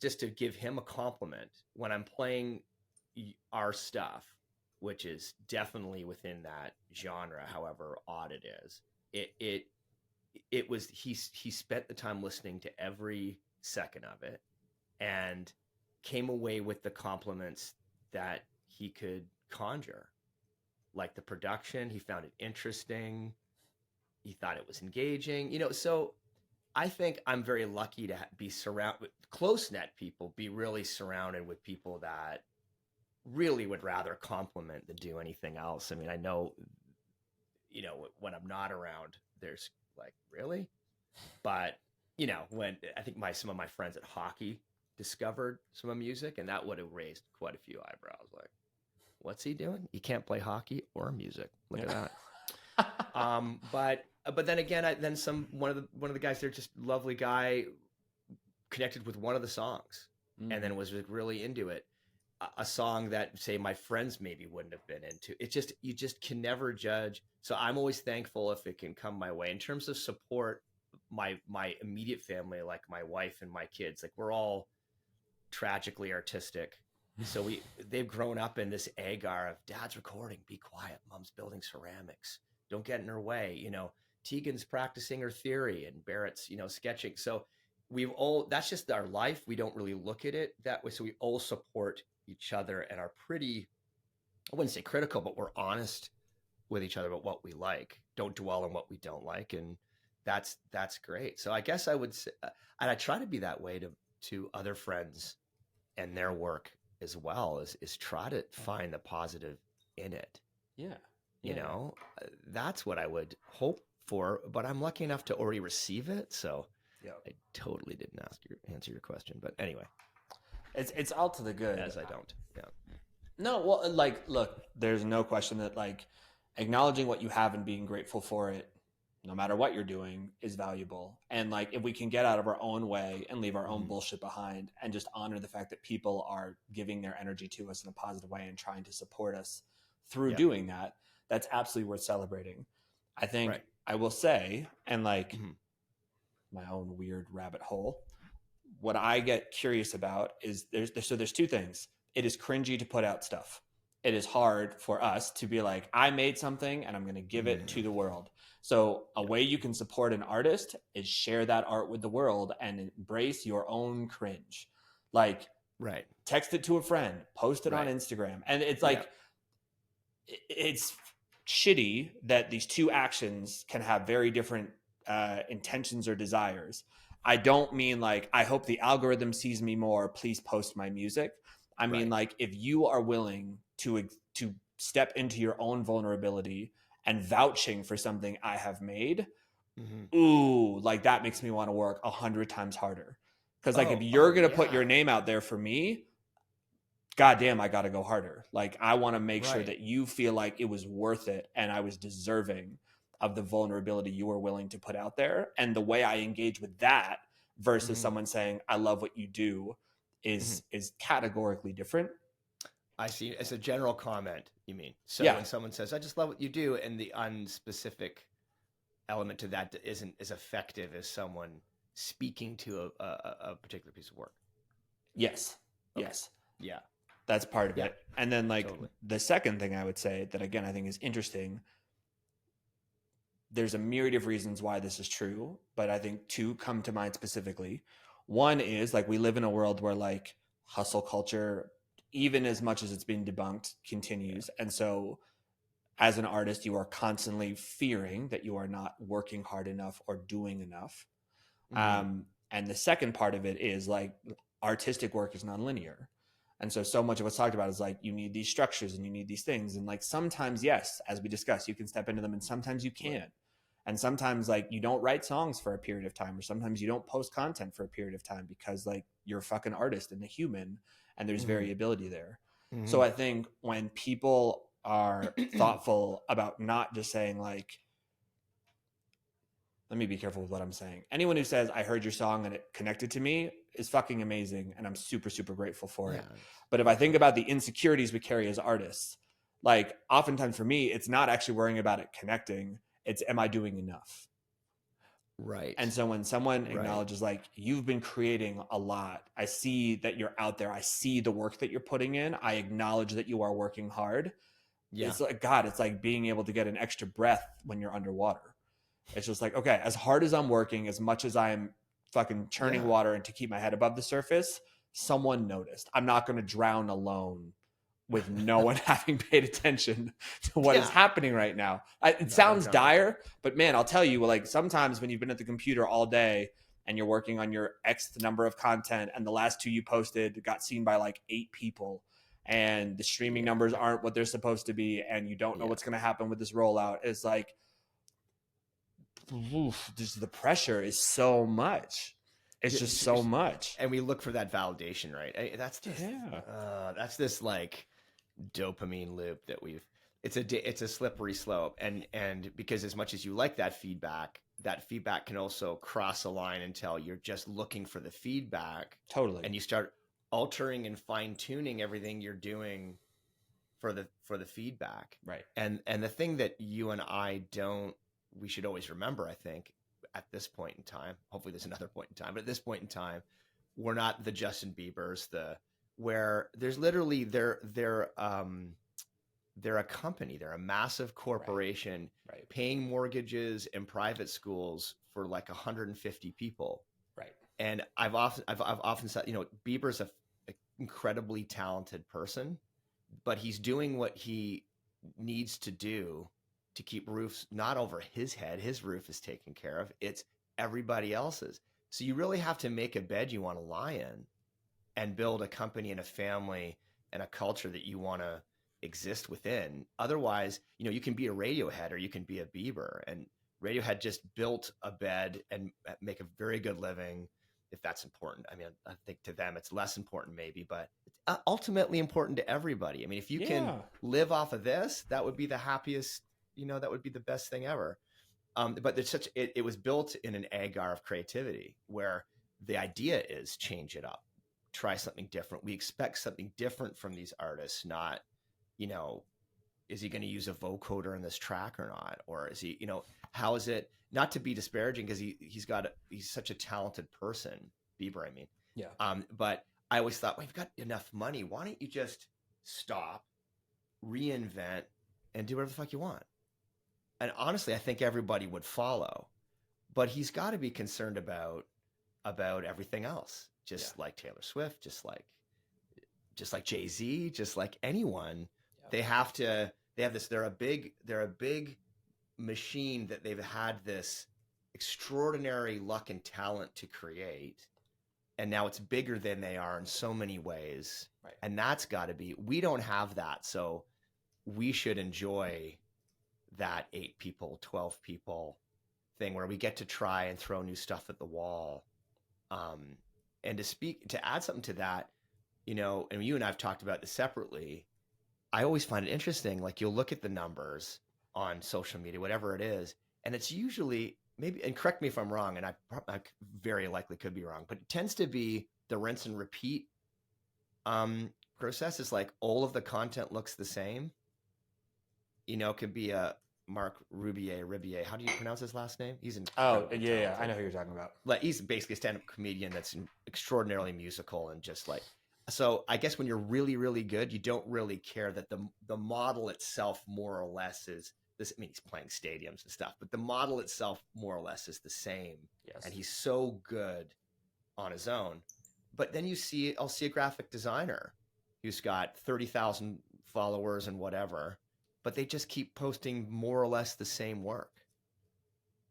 just to give him a compliment, when I'm playing our stuff, which is definitely within that genre, however odd it is, it was he spent the time listening to every second of it and came away with the compliments that he could conjure, like the production. He found it interesting. He thought it was engaging, so I think I'm very lucky to be surrounded with close-knit people, be really surrounded with people that really would rather compliment than do anything else. I mean, I know, when I'm not around, there's like, really? But, when I think some of my friends at hockey discovered some of music, and that would have raised quite a few eyebrows. Like, what's he doing? He can't play hockey or music. Look at that. But then again, one of the guys there, just lovely guy, connected with one of the songs, and then was really into it. A song that, say, my friends maybe wouldn't have been into. It's just, you just can never judge. So I'm always thankful if it can come my way. In terms of support, my immediate family, like my wife and my kids, like we're all tragically artistic. So they've grown up in this agar of dad's recording, be quiet, mom's building ceramics, don't get in her way. Tegan's practicing her theory and Barrett's, sketching. So that's just our life. We don't really look at it that way. So we all support each other and are pretty, I wouldn't say critical, but we're honest with each other about what we like, don't dwell on what we don't like. And that's great. So I guess I would say, and I try to be that way to other friends and their work as well, is try to find the positive in it. Yeah. That's what I would hope for, but I'm lucky enough to already receive it. So I totally didn't answer your question, but anyway, It's all to the good. as I don't. Yeah. No, well, like, look, there's no question that, like, acknowledging what you have and being grateful for it, no matter what you're doing, is valuable. And, like, if we can get out of our own way and leave our own bullshit behind and just honor the fact that people are giving their energy to us in a positive way and trying to support us through doing that, that's absolutely worth celebrating. I think I will say, and, like, my own weird rabbit hole, what I get curious about is there's two things. It is cringy to put out stuff. It is hard for us to be like, I made something and I'm going to give it to the world. So a way you can support an artist is share that art with the world and embrace your own cringe. Like, text it to a friend, post it on Instagram. And it's like, it's shitty that these two actions can have very different intentions or desires. I don't mean like, I hope the algorithm sees me more, please post my music. I mean, like, if you are willing to step into your own vulnerability and vouching for something I have made, ooh, like, that makes me want to work 100 times harder. Because, like, if you're going to put your name out there for me, goddamn, I got to go harder. Like, I want to make sure that you feel like it was worth it and I was deserving of the vulnerability you were willing to put out there. And the way I engage with that versus someone saying, I love what you do is categorically different. I see. As a general comment, you mean? So when someone says, I just love what you do, and the unspecific element to that isn't as effective as someone speaking to a particular piece of work. Yes. Yes. Yeah. That's part of it. And then, like, the second thing I would say that, again, I think is interesting, there's a myriad of reasons why this is true, but I think two come to mind specifically. One is, like, we live in a world where, like, hustle culture, even as much as it's been debunked, continues. And so as an artist, you are constantly fearing that you are not working hard enough or doing enough. And the second part of it is, like, artistic work is nonlinear. And so much of what's talked about is, like, you need these structures and you need these things. And, like, sometimes, yes, as we discussed, you can step into them, and sometimes you can't. And sometimes, like, you don't write songs for a period of time, or sometimes you don't post content for a period of time because, like, you're a fucking artist and a human, and there's variability there. So I think when people are thoughtful about not just saying, like, let me be careful with what I'm saying. Anyone who says I heard your song and it connected to me is fucking amazing, and I'm super, super grateful for it. But if I think about the insecurities we carry as artists, like oftentimes for me, it's not actually worrying about it connecting. It's, am I doing enough? Right. And so when someone acknowledges like, you've been creating a lot, I see that you're out there, I see the work that you're putting in, I acknowledge that you are working hard. Yeah. It's like, God, it's like being able to get an extra breath when you're underwater. It's just like, okay, as hard as I'm working, as much as I'm fucking churning water and to keep my head above the surface, someone noticed. I'm not going to drown alone with no one having paid attention to what is happening right now. It sounds dire, but man, I'll tell you, like sometimes when you've been at the computer all day and you're working on your X number of content and the last 2 you posted got seen by like 8 people and the streaming numbers aren't what they're supposed to be and you don't know what's going to happen with this rollout, it's like, just the pressure is so much. It's just so much. And we look for that validation, right? That's just, that's this like dopamine loop that it's a slippery slope. And because as much as you like that feedback can also cross a line until you're just looking for the feedback. Totally. And you start altering and fine tuning everything you're doing for the feedback. Right. And the thing that you and I we should always remember, I think, at this point in time, hopefully there's another point in time, but at this point in time, we're not the Justin Biebers, where there's literally they're a company, they're a massive corporation paying mortgages in private schools for like 150 people. Right. And I've often said, Bieber's an incredibly talented person, but he's doing what he needs to do to keep roofs not over his head. His roof is taken care of. It's everybody else's. So you really have to make a bed you want to lie in and build a company and a family and a culture that you want to exist within. Otherwise, you can be a Radiohead or you can be a Bieber, and Radiohead just built a bed and make a very good living, if that's important. I mean, I think to them it's less important maybe, but it's ultimately important to everybody. I mean, if you can live off of this, that would be the happiest, that would be the best thing ever. But there's it was built in an agar of creativity where the idea is change it up, try something different. We expect something different from these artists, not, is he going to use a vocoder in this track or not? Or is he, how is it, not to be disparaging because he's such a talented person, Bieber, I mean. Yeah. But I always thought, well, you've got enough money. Why don't you just stop, reinvent, and do whatever the fuck you want? And honestly, I think everybody would follow, but he's got to be concerned about everything else, just like Taylor Swift, just like Jay-Z, just like anyone. They have this, they're a big machine that they've had this extraordinary luck and talent to create. And now it's bigger than they are in so many ways. Right. And that's gotta be, we don't have that. So we should enjoy that 8 people, 12 people thing where we get to try and throw new stuff at the wall. And to add something to that, and you and I've talked about this separately, I always find it interesting. Like you'll look at the numbers on social media, whatever it is, and it's usually maybe, and correct me if I'm wrong, and I very likely could be wrong, but it tends to be the rinse and repeat process. Is like all of the content looks the same. It could be a Mark Ribier. How do you pronounce his last name? He's I know who you're talking about. Like he's basically a stand-up comedian that's extraordinarily musical and just like. So I guess when you're really, really good, you don't really care that the model itself more or less is this. I mean, he's playing stadiums and stuff, but the model itself more or less is the same. Yes. And he's so good on his own. But then I'll see a graphic designer who's got 30,000 followers and whatever, but they just keep posting more or less the same work.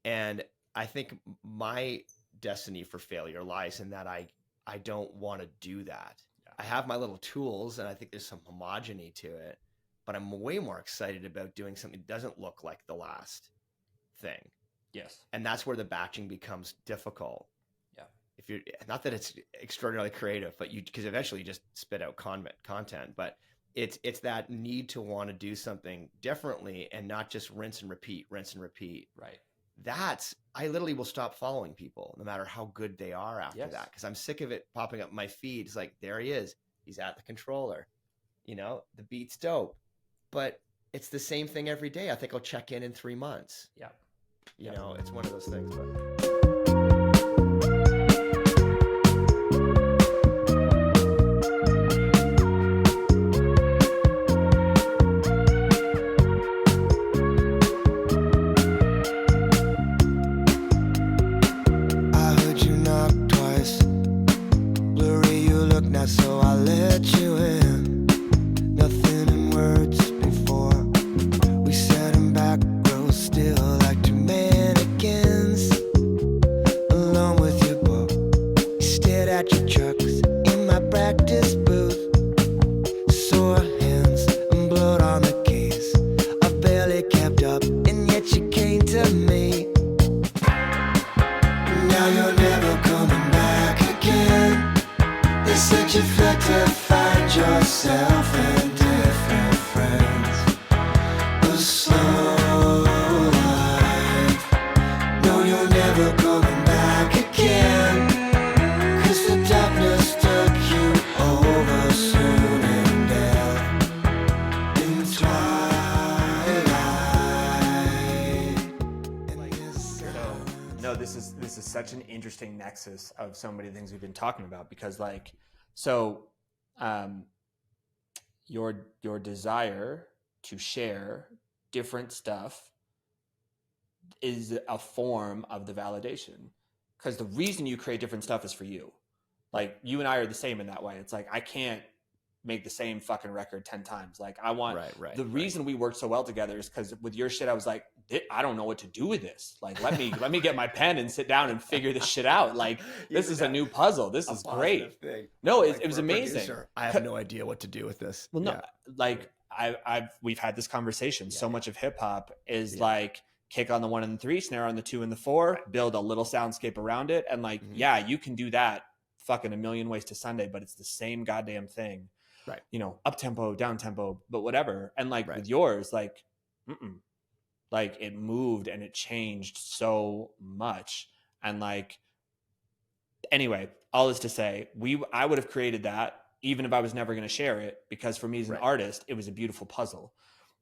And I think my destiny for failure lies in that I don't want to do that. I have my little tools and I think there's some homogeny to it, but I'm way more excited about doing something that doesn't look like the last thing. Yes. And that's where the batching becomes difficult. Yeah. If you're not that it's extraordinarily creative, but because eventually you just spit out content, but it's that need to want to do something differently and not just rinse and repeat. Right. I literally will stop following people no matter how good they are after that, because I'm sick of it popping up my feed. It's like, there he is. He's at the controller. The beat's dope. But it's the same thing every day. I think I'll check in 3 months. Yeah. It's one of those things. But... So I let you in. Nothing in words before. We sat in back row still like two mannequins. Along with your book, you stared at your trucks in my practice booth. Sore hands and blood on the keys. I barely kept up, and yet you came to me. Now you're never coming back again. They said you fled to find yourself and different friends. A slow life. No, you're never coming back again. 'Cause the darkness took you over soon in death. In twilight. No, this is such an interesting nexus of so many things we've been talking about, because your desire to share different stuff is a form of the validation, because the reason you create different stuff is for you. Like, you and I are the same in that way. It's like, I can't make the same fucking record 10 times. Like, I want the reason we worked so well together is because with your shit, I was like, I don't know what to do with this. Like, let me get my pen and sit down and figure this shit out. Like, this is a new puzzle. This is great. Thing. No, like, it was amazing. Producer, I have no idea what to do with this. Well, no, like we've had this conversation. So much of hip hop is like, kick on the 1 and the 3, snare on the 2 and the 4, build a little soundscape around it. And like, you can do that fucking a million ways to Sunday, but it's the same goddamn thing. Right. Up tempo, down tempo, but whatever. And like with yours, like, like it moved and it changed so much. And like, anyway, all this to say, I would have created that even if I was never going to share it, because for me as an artist, it was a beautiful puzzle.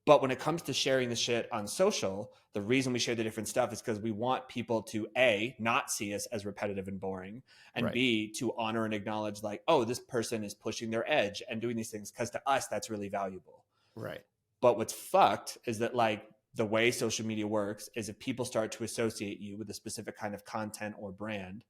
But when it comes to sharing the shit on social, the reason we share the different stuff is because we want people to A, not see us as repetitive and boring, and B, to honor and acknowledge like, oh, this person is pushing their edge and doing these things, because to us, that's really valuable. Right. But what's fucked is that like the way social media works is if people start to associate you with a specific kind of content or brand,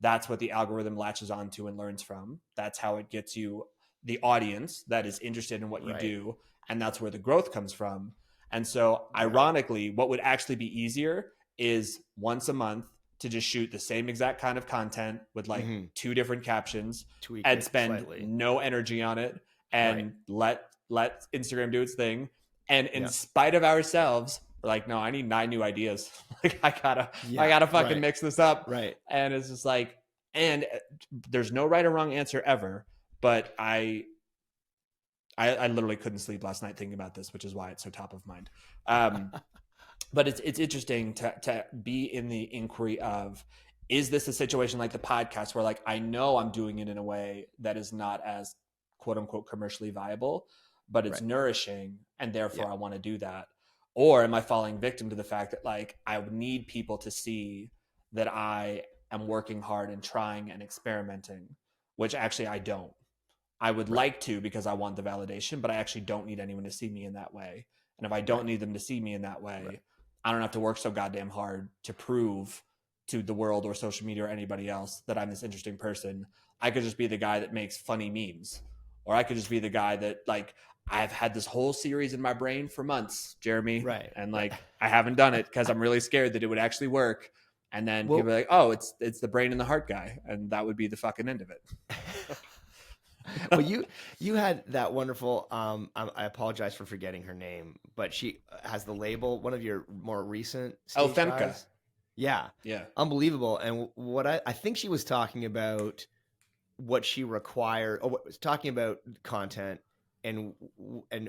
that's what the algorithm latches onto and learns from. That's how it gets you the audience that is interested in what you do. And that's where the growth comes from. And so ironically, what would actually be easier is once a month to just shoot the same exact kind of content with like 2 different captions and spend no energy on it and let Instagram do its thing. And in spite of ourselves, we're like, no, I need 9 new ideas. Like I gotta fucking mix this up. Right. And it's just like, and there's no right or wrong answer ever, but I literally couldn't sleep last night thinking about this, which is why it's so top of mind. But it's interesting to be in the inquiry of, is this a situation like the podcast where like, I know I'm doing it in a way that is not as quote unquote commercially viable, but it's nourishing, and therefore I want to do that? Or am I falling victim to the fact that like, I would need people to see that I am working hard and trying and experimenting, which actually I don't. I would like to, because I want the validation, but I actually don't need anyone to see me in that way. And if I don't need them to see me in that way, I don't have to work so goddamn hard to prove to the world or social media or anybody else that I'm this interesting person. I could just be the guy that makes funny memes, or I could just be the guy that like, I've had this whole series in my brain for months, Jeremy. Right. And like, I haven't done it because I'm really scared that it would actually work. And then people are like, oh, it's the brain and the heart guy. And that would be the fucking end of it. Well, you had that wonderful, I apologize for forgetting her name, but she has the label, one of your more recent stage Femka. drives. Yeah. Unbelievable. And what I think she was talking about what she required, or was talking about content, and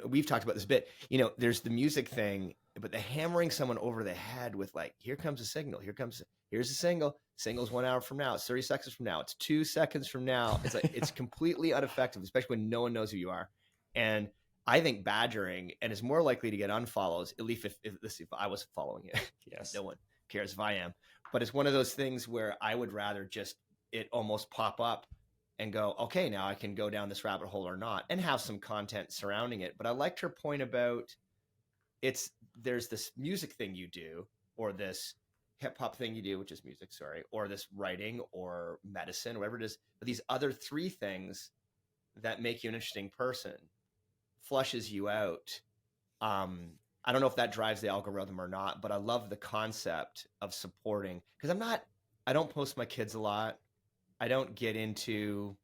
we've talked about this a bit. There's the music thing, but the hammering someone over the head with like, here comes a signal, here's a single, single's 1 hour from now, it's 30 seconds from now, it's 2 seconds from now. It's like, it's completely ineffective, especially when no one knows who you are. And I think badgering, and is more likely to get unfollows, at least if I was following it. Yes. No one cares if I am. But it's one of those things where I would rather just it almost pop up and go, okay, now I can go down this rabbit hole or not, and have some content surrounding it. But I liked her point about there's this music thing you do, or this hip hop thing you do, which is music, sorry, or this writing or medicine, or whatever it is. But these other 3 things that make you an interesting person, flushes you out. I don't know if that drives the algorithm or not, but I love the concept of supporting, because I don't post my kids a lot. I don't get into,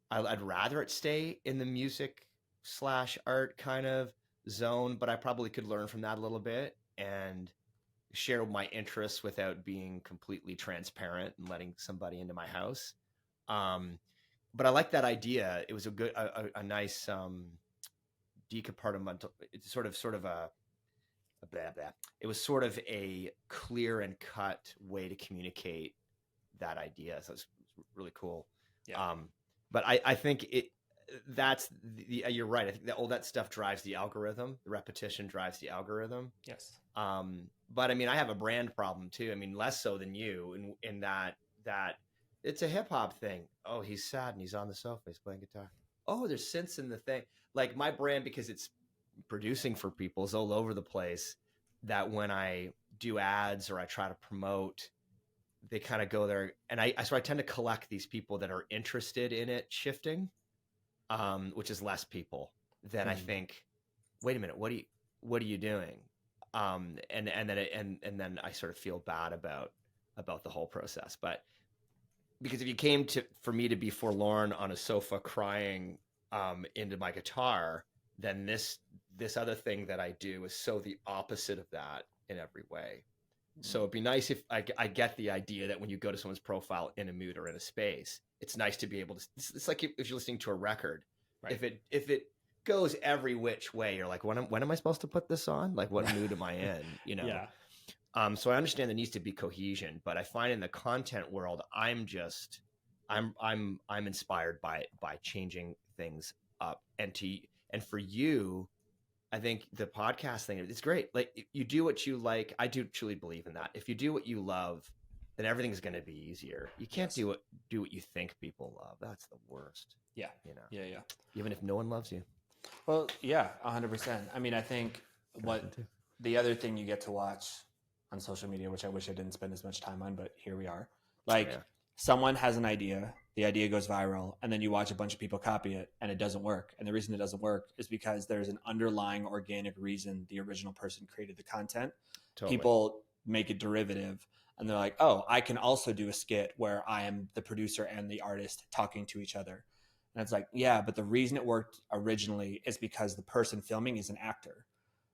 I'd rather it stay in the music / art kind of zone, but I probably could learn from that a little bit and share my interests without being completely transparent and letting somebody into my house. But I like that idea. It was a nice decompartmental. It's sort of a blah, blah. It was sort of a clear and cut way to communicate that idea. So it's really cool. Yeah. But I think that's you're right. I think that all that stuff drives the algorithm. The repetition drives the algorithm. Yes. But I mean, I have a brand problem too. I mean, less so than you in that it's a hip hop thing. Oh, he's sad and he's on the sofa, he's playing guitar. Oh, there's synths in the thing. Like my brand, because it's producing for people, is all over the place, that when I do ads or I try to promote, they kind of go there. And so I tend to collect these people that are interested in it shifting, which is less people than I think, wait a minute, what are you doing? And then I sort of feel bad about the whole process. But because if you came for me to be forlorn on a sofa crying into my guitar, then this other thing that I do is so the opposite of that in every way. So it'd be nice if I get the idea that when you go to someone's profile in a mood or in a space, it's nice to be able to. It's like if you're listening to a record, right? If it goes every which way, you're like, when am I supposed to put this on? Like, what mood am I in? You know. Yeah. So I understand there needs to be cohesion, but I find in the content world, I'm inspired by changing things up, and for you, I think the podcast thing, it's great. Like, you do what you like. I do truly believe in that. If you do what you love, then everything's going to be easier. You can't do what you think people love. That's the worst. Yeah. You know. Yeah. Even if no one loves you. Well, yeah, 100%. I mean, I think the other thing you get to watch on social media, which I wish I didn't spend as much time on, but here we are. Like, someone has an idea, the idea goes viral, and then you watch a bunch of people copy it and it doesn't work. And the reason it doesn't work is because there's an underlying organic reason the original person created the content. Totally. People make it derivative and they're like, oh, I can also do a skit where I am the producer and the artist talking to each other. And it's like, yeah, but the reason it worked originally is because the person filming is an actor.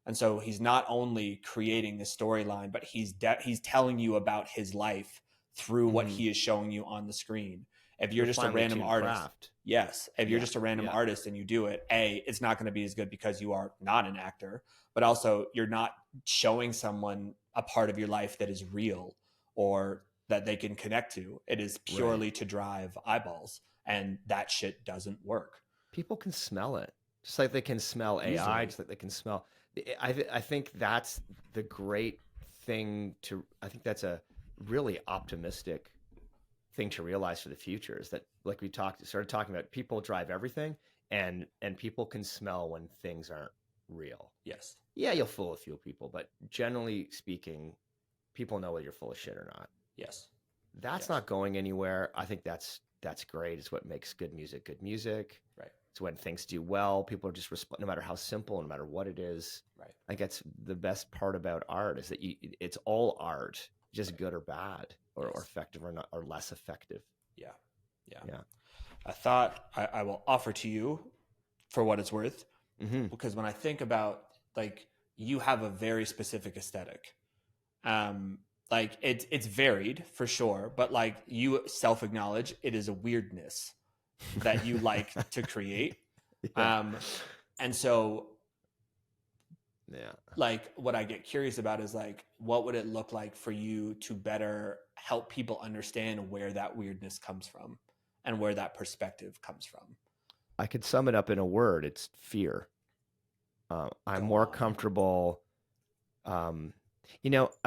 And so he's not only creating the storyline, but he's telling you about his life through what he is showing you on the screen. If you're just a random artist, if you're just a random artist and you do it, it's not going to be as good because you are not an actor, but also you're not showing someone a part of your life that is real or that they can connect to. It is purely to drive eyeballs, and that shit doesn't work. People can smell it, just like they can smell AI, just like they can smell. I think that's the great thing I think that's a really optimistic thing to realize for the future, is that, like we started talking about, people drive everything, and people can smell when things aren't real. Yes. Yeah, you'll fool a few people, but generally speaking, people know whether you're full of shit or not. Yes. That's not going anywhere. I think that's great. It's what makes good music good music. Right. It's when things do well, people are just no matter how simple, no matter what it is. Right. I think that's the best part about art, is that it's all art, just good or bad, or effective or not, or less effective. Yeah. I thought I will offer to you, for what it's worth, because when I think about, like, you have a very specific aesthetic. Like, it's varied for sure, but like, you self-acknowledge it is a weirdness that you like to create. And so Yeah. Like what I get curious about is like, what would it look like for you to better help people understand where that weirdness comes from and where that perspective comes from? I could sum it up in a word. It's fear. I'm Go more on. comfortable. I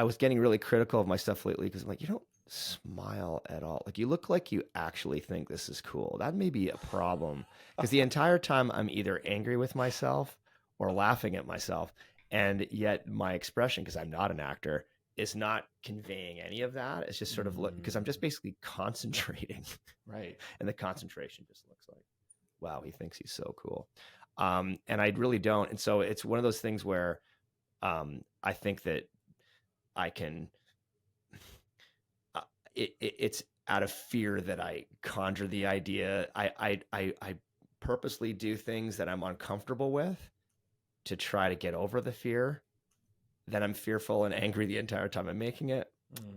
was getting really critical of myself lately because I'm like, you don't smile at all. Like, you look like you actually think this is cool. That may be a problem because the entire time I'm either angry with myself or laughing at myself. And yet my expression, because I'm not an actor, is not conveying any of that. It's just sort of because I'm just basically concentrating. Right. And the concentration just looks like, wow, he thinks he's so cool. And I really don't. And so it's one of those things where I think that I can, it's out of fear that I conjure the idea. I purposely do things that I'm uncomfortable with to try to get over the fear. Then I'm fearful and angry the entire time I'm making it.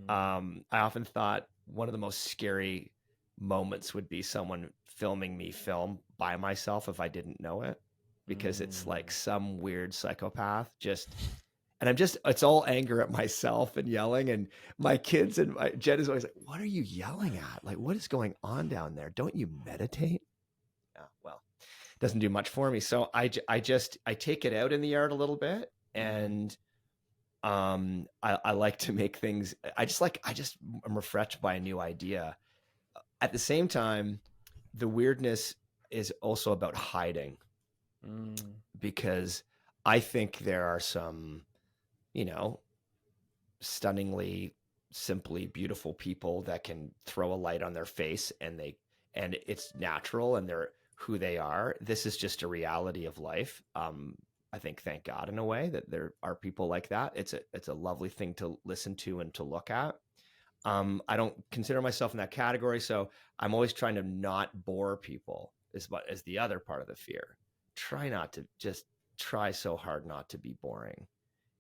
I often thought one of the most scary moments would be someone filming me film by myself if I didn't know it, because it's like some weird psychopath it's all anger at myself and yelling, and my kids and Jen is always like, what are you yelling at? Like, what is going on down there? Don't you meditate? Well, it doesn't do much for me. So I take it out in the yard a little bit, and I like to make things. I'm refreshed by a new idea. At the same time, the weirdness is also about hiding, because I think there are some, stunningly, simply beautiful people that can throw a light on their face and it's natural and they're who they are. This is just a reality of life. I think, thank God, in a way, that there are people like that. It's a lovely thing to listen to and to look at. I don't consider myself in that category, so I'm always trying to not bore people is the other part of the fear. Try so hard not to be boring.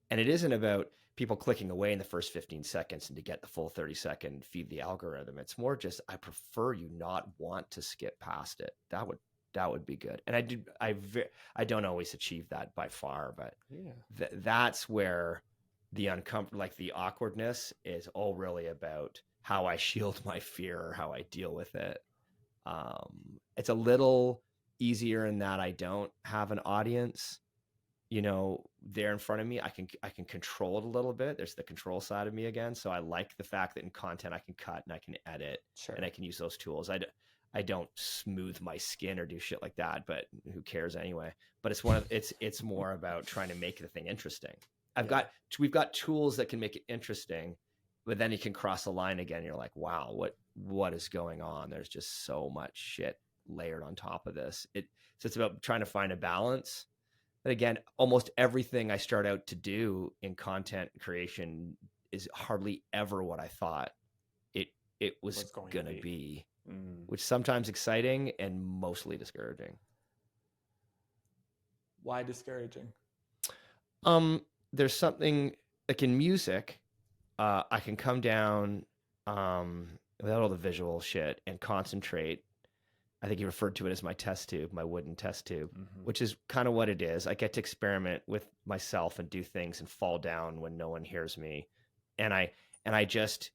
And it isn't about people clicking away in the first 15 seconds and to get the full 30-second feed the algorithm. It's more just, I prefer you not want to skip past it. That would be good. And I don't always achieve that by far, but yeah, that's where the the awkwardness is all really about how I shield my fear or how I deal with it. It's a little easier in that I don't have an audience, there in front of me. I can control it a little bit. There's the control side of me again. So I like the fact that in content I can cut and I can edit, and I can use those tools. I don't smooth my skin or do shit like that, but who cares anyway? But it's more about trying to make the thing interesting. We've got tools that can make it interesting, but then you can cross the line again. You're like, wow, what is going on? There's just so much shit layered on top of this. So it's about trying to find a balance. But again, almost everything I start out to do in content creation is hardly ever what I thought it was going to be. Which is sometimes exciting and mostly discouraging. Why discouraging? There's something like in music, I can come down without all the visual shit and concentrate. I think you referred to it as my test tube, my wooden test tube, which is kind of what it is. I get to experiment with myself and do things and fall down when no one hears me. And I just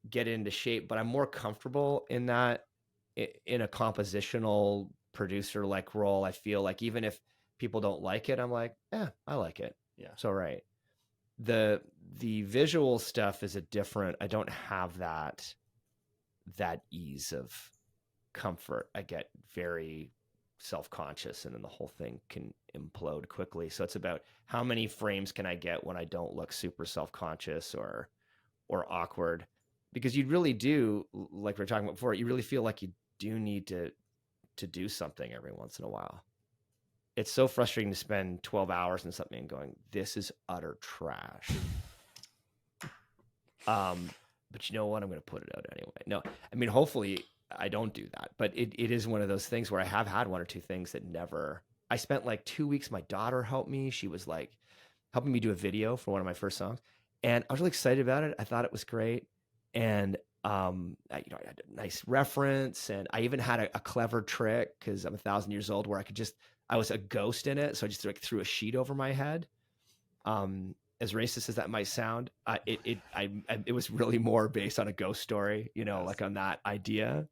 get into shape, but I'm more comfortable in that, in a compositional producer like role. I feel like even if people don't like it, I'm like, I like it. Yeah, it's all right. The visual stuff is I don't have that ease of comfort. I get very self-conscious, and then the whole thing can implode quickly. So it's about how many frames can I get when I don't look super self-conscious or awkward, because you really do, like we were talking about before, you really feel like you do need to do something every once in a while. It's so frustrating to spend 12 hours in something and going, this is utter trash. But you know what? I'm going to put it out anyway. No, I mean, hopefully I don't do that, but it is one of those things where I have had one or two things that I spent like 2 weeks. My daughter helped me. She was like helping me do a video for one of my first songs, and I was really excited about it. I thought it was great. And I had a nice reference, and I even had a clever trick, because I'm 1,000 years old, where I was a ghost in it. So I just threw a sheet over my head. As racist as that might sound, it was really more based on a ghost story, you know, like on that idea.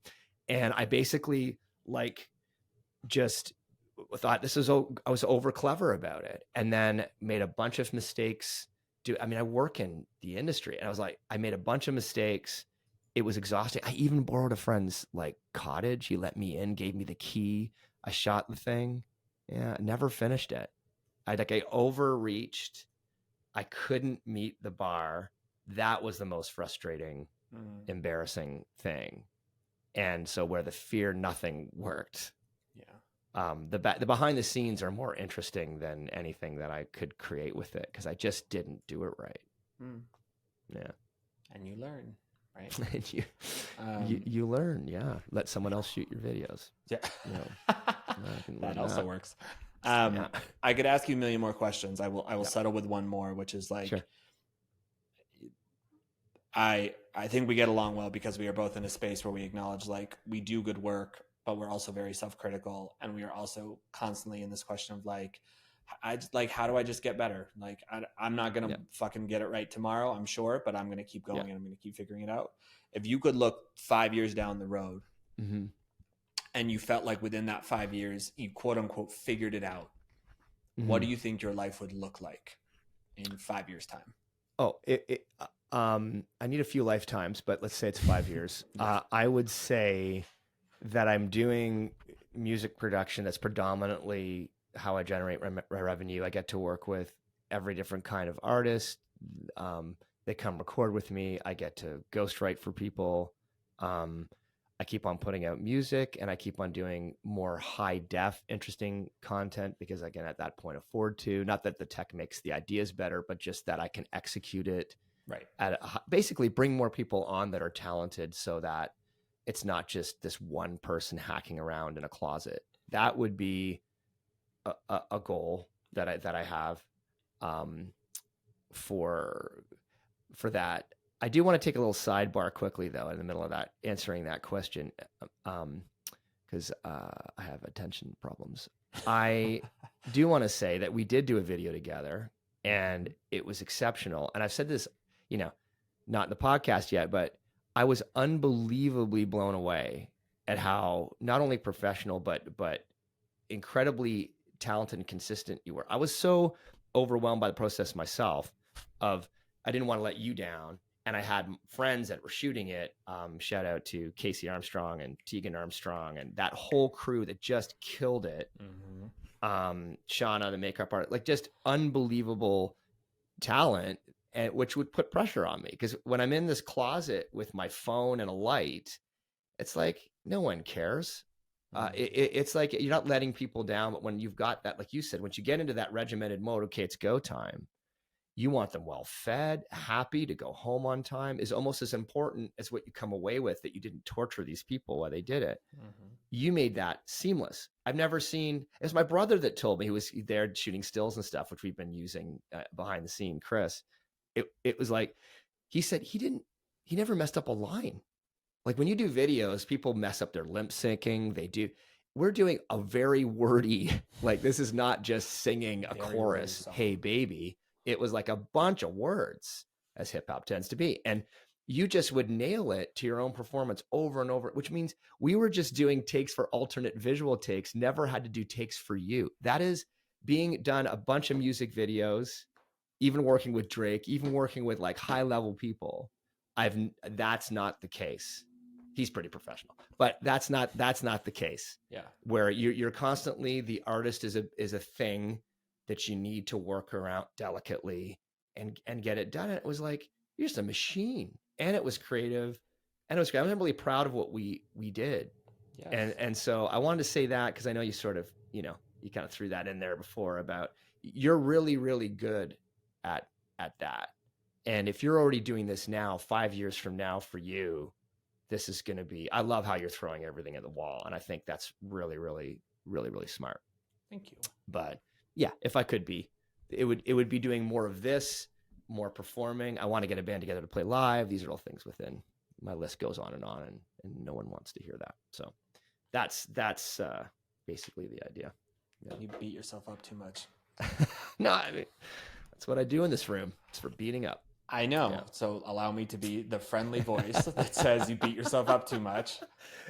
And I basically like just thought I was over clever about it, and then made a bunch of mistakes. I work in the industry, and I made a bunch of mistakes. It was exhausting. I even borrowed a friend's like cottage. He let me in, gave me the key. I shot the thing. Yeah, never finished it. I overreached. I couldn't meet the bar. That was the most frustrating, embarrassing thing. And so where the fear nothing worked. Yeah. The behind the scenes are more interesting than anything that I could create with it, because I just didn't do it right. Yeah. And you learn, right? And you learn, yeah. Let someone else shoot your videos. Yeah. You know, that also works. Yeah. I could ask you a million more questions. I will settle with one more, which is like, sure. I think we get along well because we are both in a space where we acknowledge like we do good work, but we're also very self-critical, and we are also constantly in this question of like, how do I just get better? Like I'm not gonna fucking get it right tomorrow, I'm sure, but I'm gonna keep going and I'm gonna keep figuring it out. If you could look 5 years down the road, and you felt like within that 5 years you quote unquote figured it out, what do you think your life would look like in 5 years time? Oh, I need a few lifetimes, but let's say it's 5 years. I would say that I'm doing music production. That's predominantly how I generate revenue. I get to work with every different kind of artist. They come record with me. I get to ghostwrite for people. I keep on putting out music, and I keep on doing more high def, interesting content because I can at that point afford to. Not that the tech makes the ideas better, but just that I can execute it. Right. Basically bring more people on that are talented, so that it's not just this one person hacking around in a closet. That would be a goal that I have for that. I do want to take a little sidebar quickly, though, in the middle of that, answering that question, because I have attention problems. I do want to say that we did do a video together, and it was exceptional. And I've said this, not in the podcast yet, but I was unbelievably blown away at how not only professional, but incredibly talented and consistent you were. I was so overwhelmed by the process myself of I didn't want to let you down. And I had friends that were shooting it. Shout out to Casey Armstrong and Tegan Armstrong and that whole crew that just killed it. Shauna, the makeup art, like just unbelievable talent, and which would put pressure on me because when I'm in this closet with my phone and a light, it's like no one cares. It's like you're not letting people down, but when you've got that, like you said, once you get into that regimented mode, okay, it's go time. You want them well fed, happy to go home on time is almost as important as what you come away with, that you didn't torture these people while they did it. You made that seamless. I've never seen, it was my brother that told me, he was there shooting stills and stuff, which we've been using behind the scene, Chris. It was like, he said he never messed up a line. Like when you do videos, people mess up their lip syncing. We're doing a very wordy, like this is not just singing a chorus, hey baby. It was like a bunch of words, as hip hop tends to be. And you just would nail it to your own performance over and over, which means we were just doing takes for alternate visual takes, never had to do takes for you. That is being done a bunch of music videos, even working with Drake, even working with like high level people. That's not the case. He's pretty professional, but that's not the case. Yeah. Where you're constantly, the artist is a thing that you need to work around delicately and get it done. And it was like, you're just a machine, and it was creative, and it was great. I'm really proud of what we did. Yes. And so I wanted to say that because I know you sort of, you kind of threw that in there before about you're really, really good at that. And if you're already doing this now, 5 years from now for you, this is going to be, I love how you're throwing everything at the wall. And I think that's really, really, really, really smart. Thank you. But yeah, if I could be, it would be doing more of this, more performing. I want to get a band together to play live. These are all things within my list goes on, and no one wants to hear that. So that's basically the idea. Yeah. You beat yourself up too much. No, I mean, That's what I do in this room. It's for beating up. I know. Yeah. So allow me to be the friendly voice that says you beat yourself up too much.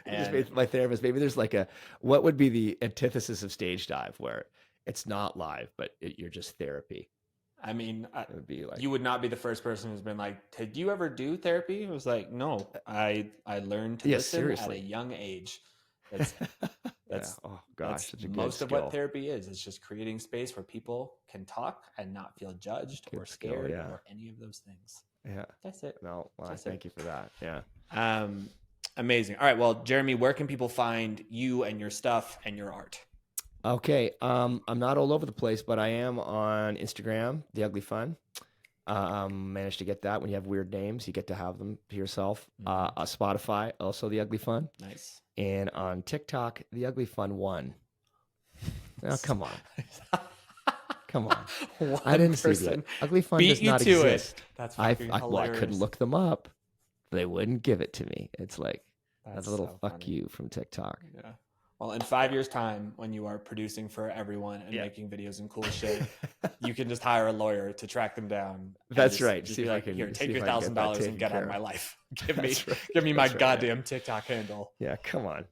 And My therapist, maybe there's like what would be the antithesis of stage dive where it's not live, but you're just therapy. I mean, It would be like, you would not be the first person who's been like, did you ever do therapy? I was like, no, I learned to listen seriously. at a young age. That's oh gosh, such a good most of skill. what therapy is. It's just creating space where people can talk and not feel judged or skill, scared yeah. or any of those things. Yeah. That's it. No, well, That's thank you for that. Yeah. Amazing. All right. Well, Jeremy, where can people find you and your stuff and your art? Okay. I'm not all over the place, but I am on Instagram, The Ugly Fun. Managed to get that. When you have weird names, you get to have them to yourself. Spotify, also The Ugly Fun. Nice. And on TikTok, The Ugly Fun 1. Now, come on. Come on. I didn't see that. Ugly Fun beat does you not to exist. it. That's fucking hilarious. I couldn't look them up. They wouldn't give it to me. It's like, that's a little so fuck funny. you from TikTok. Yeah. Well, in 5 years' time, when you are producing for everyone and making videos and cool shit, you can just hire a lawyer to track them down. That's right. Just See be if I like, can- here, see take if your I can get that $1,000 and taken get out of care my of. life. Give me That's right. give me my That's right, yeah. goddamn TikTok handle. Yeah, come on.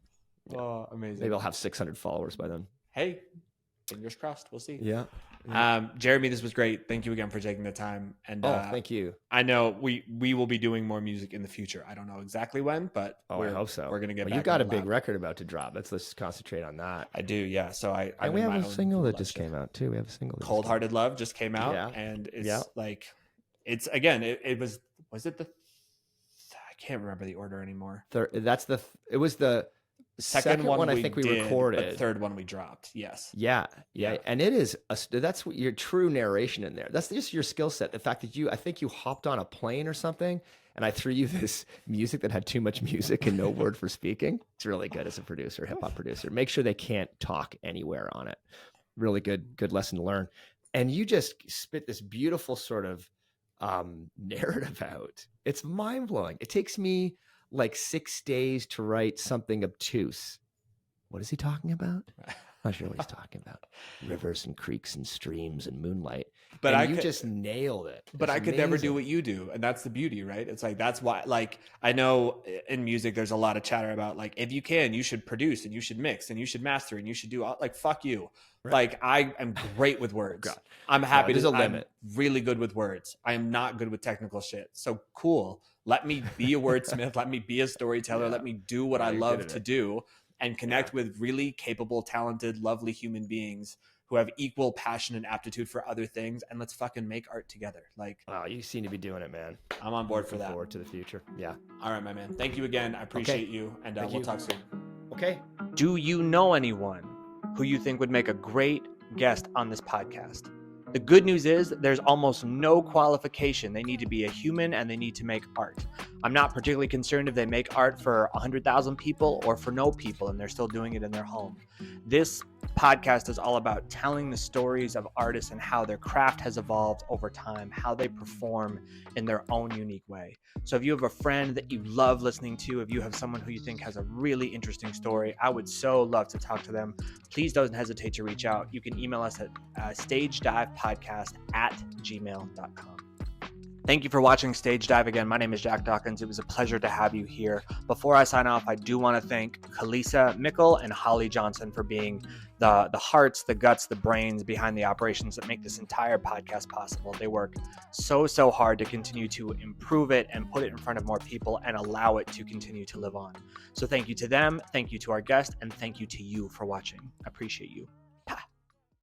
Oh, amazing. Maybe I'll have 600 followers by then. Hey, fingers crossed. We'll see. Yeah. Jeremy, this was great. Thank you again for taking the time. And Thank you. I know we will be doing more music in the future. I don't know exactly when, but I hope so. We're gonna get. Well, back you got in a the big lab. record about to drop. Let's concentrate on that. I do, yeah. So And we have a single that just came out too. We have a single. Cold Hearted Love just came out, Yeah. and it's Yeah. like, it's again, it was it the, I can't remember the order anymore. It was the second one I think we did, recorded. The third one we dropped. Yes. Yeah. And it is that's what your true narration in there. That's just your skill set. The fact that I think you hopped on a plane or something, and I threw you this music that had too much music and no word for speaking. It's really good as a producer, hip hop producer. Make sure they can't talk anywhere on it. Really good lesson to learn. And you just spit this beautiful sort of narrative out. It's mind blowing. It takes me like 6 days to write something obtuse. What is he talking about? Not sure what he's talking about. Rivers and creeks and streams and moonlight. But you just nailed it. But I could never do what you do. And that's the beauty, right? It's like, that's why, like, I know in music, there's a lot of chatter about like, if you can, you should produce and you should mix and you should master and you should do all, like, fuck you. Right. Like, I am great with words. God. I'm happy there's a limit. I'm really good with words. I am not good with technical shit. So cool. Let me be a wordsmith. Let me be a storyteller. Let me do what I love to do and connect with really capable, talented, lovely human beings who have equal passion and aptitude for other things. And let's fucking make art together. Like, wow, you seem to be doing it, man. I'm on board for that. Forward to the future. Yeah. All right, my man. Thank you again. I appreciate you. And we'll talk soon. Okay. Do you know anyone who you think would make a great guest on this podcast? The good news is there's almost no qualification. They need to be a human and they need to make art. I'm not particularly concerned if they make art for 100,000 people or for no people and they're still doing it in their home. This podcast is all about telling the stories of artists and how their craft has evolved over time, how they perform in their own unique way. So if you have a friend that you love listening to, if you have someone who you think has a really interesting story, I would so love to talk to them. Please don't hesitate to reach out. You can email us at stagedivepodcast@gmail.com. Thank you for watching Stage Dive again. My name is Jack Dawkins. It was a pleasure to have you here. Before I sign off, I do want to thank Kalisa Mickle and Holly Johnson for being the hearts, the guts, the brains behind the operations that make this entire podcast possible. They work so hard to continue to improve it and put it in front of more people and allow it to continue to live on. So thank you to them, thank you to our guest, and thank you to you for watching. I appreciate you.